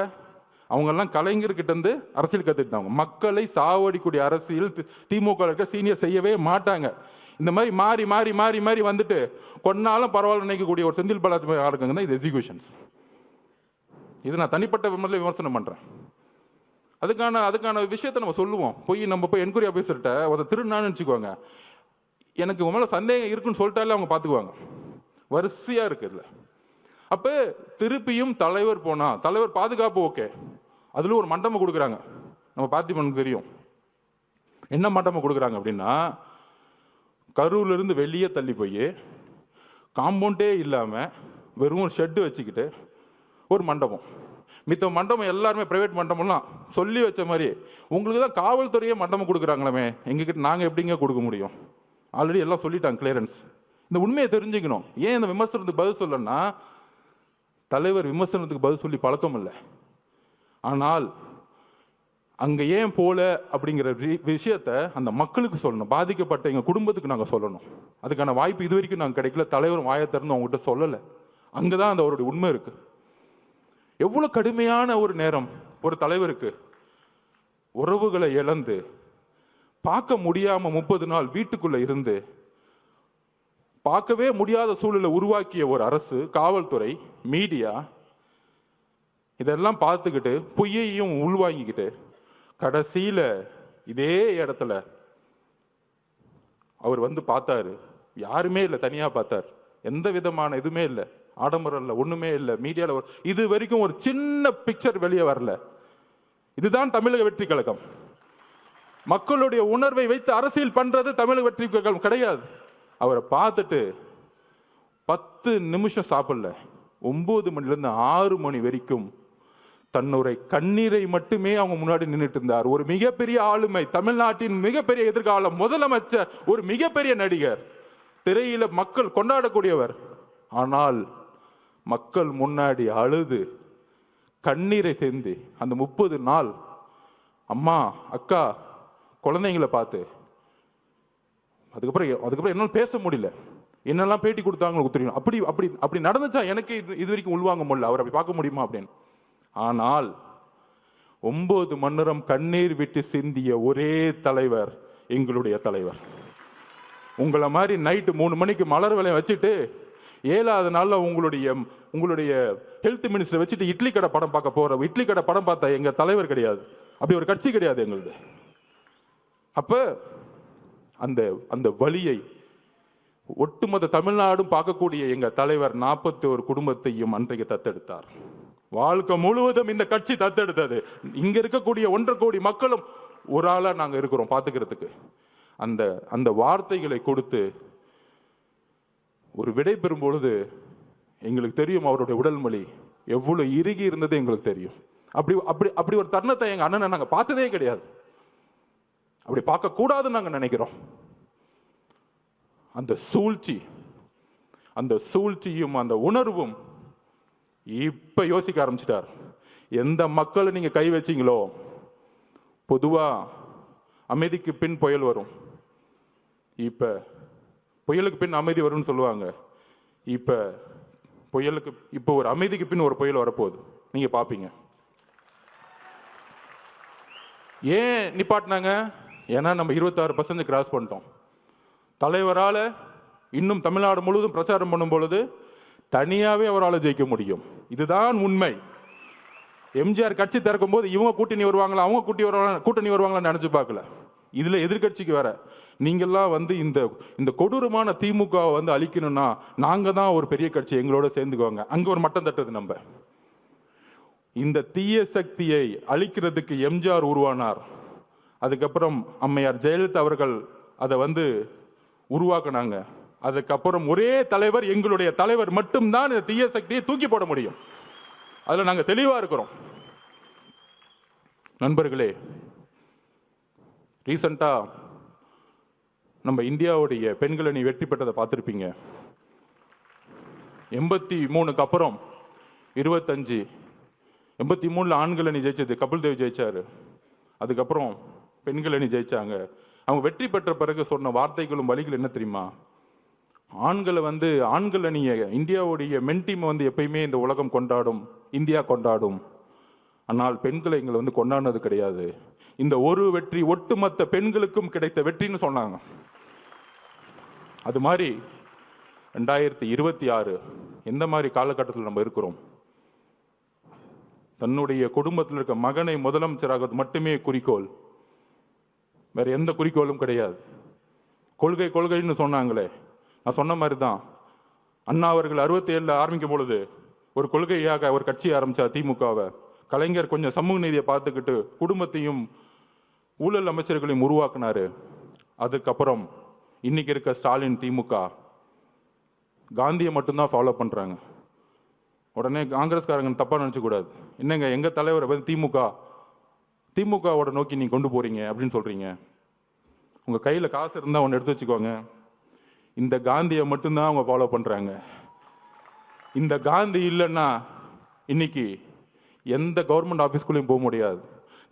[SPEAKER 1] அவங்கெல்லாம் கலைஞர்கிட்ட இருந்து அரசியல் கற்றுக்கிட்டாங்க. மக்களை சாவடிக்கூடிய அரசியல் திமுக சீனியர் செய்யவே மாட்டாங்க. இந்த மாதிரி மாறி மாறி மாறி மாறி வந்துட்டு கொன்னாலும் பரவாயில்ல நினைக்கக்கூடிய ஒரு செந்தில் பாலாஜி ஆளுங்க தான் இது எக்ஸிகியூஷன்ஸ். இது நான் தனிப்பட்ட விமர்சனம் பண்ணுறேன். அதுக்கான விஷயத்தை நம்ம சொல்லுவோம். நம்ம போய் என்கொயரி ஆஃபீஸர்கிட்ட ஒரு திருநான்னு வச்சுக்குவாங்க, எனக்கு உங்க மேலே சந்தேகம் இருக்குன்னு சொல்லிட்டாலே அவங்க பார்த்துக்குவாங்க. வரிசையாக இருக்குது இதில். அப்போ திருப்பியும் தலைவர் போனால், தலைவர் பாதுகாப்பு ஓகே, அதில் ஒரு மண்டபம் கொடுக்குறாங்க. நம்ம பார்த்திபனுக்கு தெரியும் என்ன மண்டபம் கொடுக்குறாங்க அப்படின்னா, கரூர்லேருந்து வெளியே தள்ளி போய் காம்பவுண்டே இல்லாமல் வெறும் ஒரு ஷெட்டு வச்சுக்கிட்டு ஒரு மண்டபம். மித்த மண்டபம் எல்லாருமே பிரைவேட் மண்டபம்லாம் சொல்லி வச்ச மாதிரி, உங்களுக்கு தான் காவல்துறையே மண்டபம் கொடுக்குறாங்களே, எங்ககிட்ட நாங்கள் எப்படிங்க கொடுக்க முடியும்? ஆல்ரெடி எல்லாம் சொல்லிட்டாங்க, கிளியரன்ஸ். இந்த உண்மையை தெரிஞ்சுக்கணும். ஏன் இந்த விமர்சனத்துக்கு பதில் சொல்லணும்னா, தலைவர் விமர்சனத்துக்கு பதில் சொல்லி பழக்கம் இல்லை, ஆனால் அங்கே ஏன் போல அப்படிங்கிற விஷயத்த அந்த மக்களுக்கு சொல்லணும், பாதிக்கப்பட்ட எங்கள் குடும்பத்துக்கு நாங்கள் சொல்லணும். அதுக்கான வாய்ப்பு இது வரைக்கும் நாங்கள் கிடைக்கல. தலைவர் வாயை திறந்து அவங்ககிட்ட சொல்லலை. அங்கே தான் அந்த அவருடைய உண்மை இருக்கு. எவ்வளோ கடுமையான ஒரு நேரம் ஒரு தலைவருக்கு, உறவுகளை இழந்து பார்க்க முடியாம 30 நாள் வீட்டுக்குள்ள இருந்து பார்க்கவே முடியாத சூழலை உருவாக்கிய ஒரு அரசு, காவல்துறை, மீடியா இதெல்லாம் பார்த்துக்கிட்டு பொய்யையும் உள்வாங்கிக்கிட்டு கடைசியில இதே இடத்துல அவர் வந்து பார்த்தாரு. யாருமே இல்லை, தனியா பார்த்தார். எந்த விதமான இதுவுமே இல்லை, ஆடம்பரம் இல்லை, ஒண்ணுமே இல்லை. மீடியாவில் இது வரைக்கும் ஒரு சின்ன பிக்சர் வெளியே வரல. இதுதான் தமிழக வெற்றி கழகம். மக்களுடைய உணர்வை வைத்து அரசியல் பண்றது தமிழக வெற்றி கழகம் கிடையாது. அவரை பார்த்துட்டு 10 நிமிஷம் சாப்பிடல, 9 மணிலேருந்து 6 மணி வரைக்கும் தன்னுடைய கண்ணீரை மட்டுமே அவங்க முன்னாடி நின்றுட்டு இருந்தார். ஒரு மிகப்பெரிய ஆளுமை, தமிழ்நாட்டின் மிகப்பெரிய எதிர்காலம், முதலமைச்சர், ஒரு மிகப்பெரிய நடிகர், திரையில மக்கள் கொண்டாடக்கூடியவர். ஆனால் மக்கள் முன்னாடி அழுது கண்ணீரை சேர்ந்து அந்த 30 நாள் அம்மா, அக்கா, குழந்தைங்களை பார்த்து அதுக்கப்புறம் என்னால் பேச முடியல. என்னெல்லாம் பேட்டி கொடுத்தாங்க தெரியும். அப்படி அப்படி அப்படி நடந்துச்சா எனக்கு இது வரைக்கும் உள்வாங்க முடியல. அவர் அப்படி பார்க்க முடியுமா அப்படின்னு. ஆனால் 9 மணி நேரம் கண்ணீர் விட்டு சிந்திய ஒரே தலைவர் எங்களுடைய தலைவர். உங்களை மாதிரி நைட்டு 3 மணிக்கு மலர் விலையை வச்சுட்டு 7வது நாள்ல உங்களுடைய ஹெல்த் மினிஸ்டர் வச்சுட்டு இட்லி கடை படம் பார்க்க போற, இட்லி கடை படம் பார்த்தா எங்க தலைவர் கிடையாது. அப்படி ஒரு கட்சி கிடையாது எங்களுது. அப்ப அந்த வலியை ஒட்டுமொத்த தமிழ்நாடும் பார்க்கக்கூடிய எங்க தலைவர் 41 குடும்பத்தையும் அன்றைக்கு தத்தெடுத்தார். வாழ்க்கை முழுவதும் இந்த கட்சி தத்தெடுத்தது. இங்க இருக்கக்கூடிய 1.5 கோடி மக்களும் ஒரு ஆளா நாங்க இருக்கிறோம் பார்த்துக்கிறதுக்கு. அந்த வார்த்தைகளை கொடுத்து ஒரு விடை பெறும் பொழுது எங்களுக்கு தெரியும் அவருடைய உடல் மொழி எவ்வளவு இறுகி இருந்தது எங்களுக்கு தெரியும். அப்படி அப்படி அப்படி ஒரு தருணத்தை எங்க அண்ணனை நாங்க பார்த்ததே கிடையாது. அப்படி பார்க்கக்கூடாதுன்னு நாங்கள் நினைக்கிறோம். அந்த சூழ்ச்சியும் அந்த உணர்வும் இப்ப யோசிக்க ஆரம்பிச்சிட்டார். எந்த மக்களை நீங்க கை வச்சீங்களோ, பொதுவா அமைதிக்கு பின் புயல் வரும், இப்ப புயலுக்கு பின் அமைதி வரும்னு சொல்லுவாங்க. இப்ப ஒரு அமைதிக்கு பின் ஒரு புயல் வரப்போகுது, நீங்க பாப்பீங்க. ஏன் நிப்பாட்டினாங்க? ஏன்னா நம்ம 26% கிராஸ் பண்ணிட்டோம். தலைவரால இன்னும் தமிழ்நாடு முழுவதும் பிரச்சாரம் பண்ணும் பொழுது தனியாவே அவரால் ஜெயிக்க முடியும். இதுதான் உண்மை. எம்ஜிஆர் கட்சி திறக்கும் போது இவங்க கூட்டணி வருவாங்களா, அவங்க கூட்டணி வருவாங்களா நினைச்சு பார்க்கல. இதுல எதிர்கட்சிக்கு வேற நீங்கெல்லாம் வந்து இந்த கொடூரமான திமுக வந்து அழிக்கணும்னா நாங்க தான் ஒரு பெரிய கட்சி, எங்களோட சேர்ந்துக்குவாங்க. அங்க ஒரு மட்டம் தட்டுது. நம்ம இந்த தீய சக்தியை அழிக்கிறதுக்கு எம்ஜிஆர் உருவானார். அதுக்கப்புறம் அம்மையார் ஜெயலலிதா அவர்கள் அதை வந்து உருவாக்குனாங்க. அதுக்கப்புறம் ஒரே தலைவர், எங்களுடைய தலைவர் மட்டும்தான் இந்த தீய சக்தியை தூக்கி போட முடியும். அதுல நாங்க தெளிவா இருக்கிறோம். நண்பர்களே, ரீசெண்டா நம்ம இந்தியாவுடைய பெண்கள் அணி வெற்றி பெற்றதை பார்த்திருப்பீங்க. 83க்கு அப்புறம் 25, 83ல ஆண்கள் அணி ஜெயிச்சது கபில் தேவ் ஜெயிச்சாரு. அதுக்கப்புறம் பெண்கள் அணி ஜெயிச்சாங்க. அவங்க வெற்றி பெற்ற பிறகு சொன்ன வார்த்தைகளும் வழிகள் என்ன தெரியுமா? ஆண்கள் அணிய, இந்தியாவுடைய மென் டீம் வந்து எப்பயுமே இந்த உலகம் கொண்டாடும், இந்தியா கொண்டாடும். ஆனால் பெண்களை எங்களை வந்து கொண்டாடினது கிடையாது. இந்த ஒரு வெற்றி ஒட்டுமொத்த பெண்களுக்கும் கிடைத்த வெற்றின்னு சொன்னாங்க. அது மாதிரி 2026 எந்த மாதிரி காலகட்டத்தில் நம்ம இருக்கிறோம்? தன்னுடைய குடும்பத்தில் இருக்க மகனை முதலமைச்சராக மட்டுமே குறிக்கோள், வேற எந்த குறிக்கோளும் கிடையாது. கொள்கைன்னு சொன்னாங்களே, நான் சொன்ன மாதிரி தான். அண்ணா அவர்கள் 67ல் ஆரம்பிக்கும் பொழுது ஒரு கொள்கையாக ஒரு கட்சி ஆரம்பிச்சா திமுகவை. கலைஞர் கொஞ்சம் சமூக நீதியை பார்த்துக்கிட்டு குடும்பத்தையும் ஊழல் அமைச்சர்களையும் உருவாக்குனாரு. அதுக்கப்புறம் இன்னைக்கு இருக்க ஸ்டாலின் திமுக காந்தியை மட்டும்தான் ஃபாலோ பண்றாங்க. உடனே காங்கிரஸ்காரங்க தப்பா நினைச்ச கூடாது. என்னங்க எங்க தலைவரை வந்து திமுகவோட நோக்கி நீங்க கொண்டு போறீங்க அப்படின்னு சொல்றீங்க. உங்க கையில காசு இருந்தா ஒன்று எடுத்து வச்சுக்கோங்க. இந்த காந்தியை மட்டும்தான் அவங்க ஃபாலோ பண்றாங்க. இந்த காந்தி இல்லைன்னா இன்னைக்கு எந்த கவர்மெண்ட் ஆஃபீஸ்குள்ளேயும் போக முடியாது.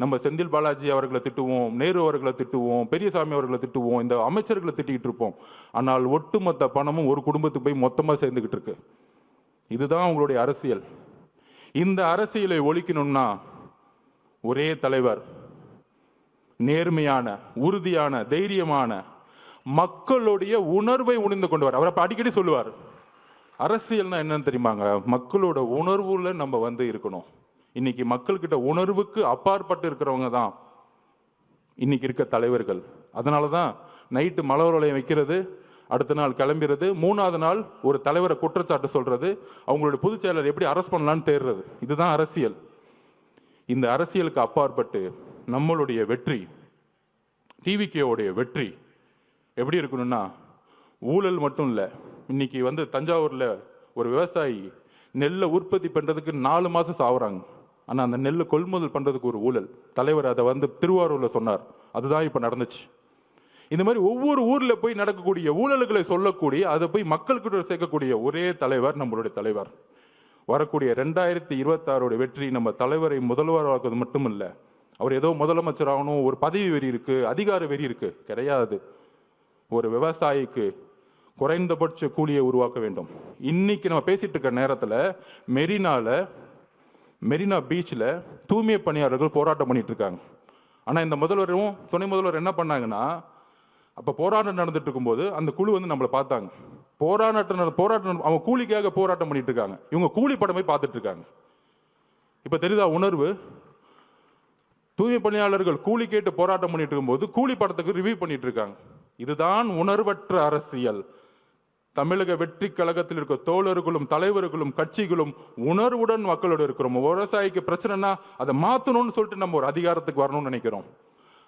[SPEAKER 1] நம்ம செந்தில் பாலாஜி அவர்களை திட்டுவோம், நேரு அவர்களை திட்டுவோம், பெரியசாமி அவர்களை திட்டுவோம், இந்த அமைச்சர்களை திட்டிக்கிட்டு இருப்போம். ஆனால் ஒட்டுமொத்த பணமும் ஒரு குடும்பத்துக்கு போய் மொத்தமாக சேர்ந்துக்கிட்டு இருக்கு. இதுதான் உங்களுடைய அரசியல். இந்த அரசியலை ஒழிக்கணும்னா ஒரே தலைவர், நேர்மையான, உறுதியான, தைரியமான, மக்களுடைய உணர்வை உணர்ந்து கொண்டு அவர் அடிக்கடி சொல்லுவார், அரசியல்னா என்னன்னு தெரியுமாங்க? மக்களோட உணர்வுல நம்ம வந்து இருக்கணும். இன்னைக்கு மக்கள்கிட்ட உணர்வுக்கு அப்பாற்பட்டு இருக்கிறவங்க தான் இன்னைக்கு இருக்க தலைவர்கள். அதனாலதான் நைட்டு மலர் வளையம் வைக்கிறது, அடுத்த நாள் கிளம்பிடுறது, 3வது நாள் ஒரு தலைவரை குற்றச்சாட்டு சொல்றது, அவங்களுடைய பொதுச் செயலர் எப்படி அரெஸ்ட் பண்ணலான்னு தேடுறது. இதுதான் அரசியல். இந்த அரசியலுக்கு அப்பாற்பட்டு நம்மளுடைய வெற்றி, டிவிகேவுடைய வெற்றி எப்படி இருக்கணும்னா, ஊழல் மட்டும் இல்லை. இன்னைக்கு வந்து தஞ்சாவூர்ல ஒரு விவசாயி நெல்லை உற்பத்தி பண்றதுக்கு 4 மாசம் சாவுறாங்க. ஆனா அந்த நெல்லை கொள்முதல் பண்றதுக்கு ஒரு ஊழல். தலைவர் அதை வந்து திருவாரூர்ல சொன்னார். அதுதான் இப்ப நடந்துச்சு. இந்த மாதிரி ஒவ்வொரு ஊர்ல போய் நடக்கக்கூடிய ஊழல்களை சொல்லக்கூடிய, அதை போய் மக்களுக்கு சேர்க்கக்கூடிய ஒரே தலைவர் நம்மளுடைய தலைவர். வரக்கூடிய 2026 வெற்றி நம்ம தலைவரை முதல்வராக்குவது மட்டும் இல்லை. அவர் ஏதோ முதலமைச்சர் ஆகணும், ஒரு பதவி வெறி இருக்கு, அதிகார வெறி இருக்கு, கிடையாது. ஒரு விவசாயிக்கு குறைந்தபட்ச கூலியை உருவாக்க வேண்டும். இன்னைக்கு நம்ம பேசிட்டு இருக்க நேரத்தில் மெரினா பீச்சில் தூய்மை பணியாளர்கள் போராட்டம் பண்ணிட்டு இருக்காங்க. ஆனால் இந்த முதல்வரும் துணை முதல்வர் என்ன பண்ணாங்கன்னா, அப்போ போராட்டம் நடந்துட்டு இருக்கும்போது அந்த குழு வந்து நம்மளை பார்த்தாங்க. போராட்டம் அவங்க கூலிக்காக போராட்டம் பண்ணிட்டு இருக்காங்க. இவங்க கூலி படமே பார்த்துட்டு இருக்காங்க. இப்போ தெரியுதா உணர்வு? தூய்மை பணியாளர்கள் கூலி கேட்டு போராட்டம் பண்ணிட்டு இருக்கும்போது கூலி படத்துக்கு ரிவ்யூ பண்ணிட்டு இருக்காங்க. இதுதான் உணர்வற்ற அரசியல். தமிழக வெற்றி கழகத்தில் இருக்க தோழர்களும் தலைவர்களும் கட்சிகளும் உணர்வுடன் மக்களோடு இருக்கிறோம். விவசாயிக்கு பிரச்சனைனா அதை மாற்றணும்னு சொல்லிட்டு நம்ம ஒரு அதிகாரத்துக்கு வரணும்னு நினைக்கிறோம்.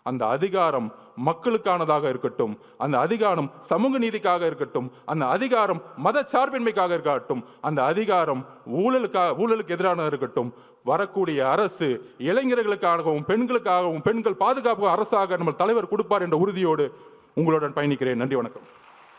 [SPEAKER 1] அந்த அதிகாரம் மக்களுக்கானதாக இருக்கட்டும், அந்த அதிகாரம் சமூக நீதிக்காக இருக்கட்டும், அந்த அதிகாரம் மத சார்பின்மைக்காக இருக்கட்டும், அந்த அதிகாரம் ஊழலுக்கு எதிரான இருக்கட்டும், வரக்கூடிய அரசு இளைஞர்களுக்காகவும் பெண்களுக்காகவும் பெண்கள் பாதுகாப்பு அரசாக நம்ம தலைவர் கொடுப்பார் என்ற உறுதியோடு உங்களுடன் பயணிக்கிறேன். நன்றி, வணக்கம்.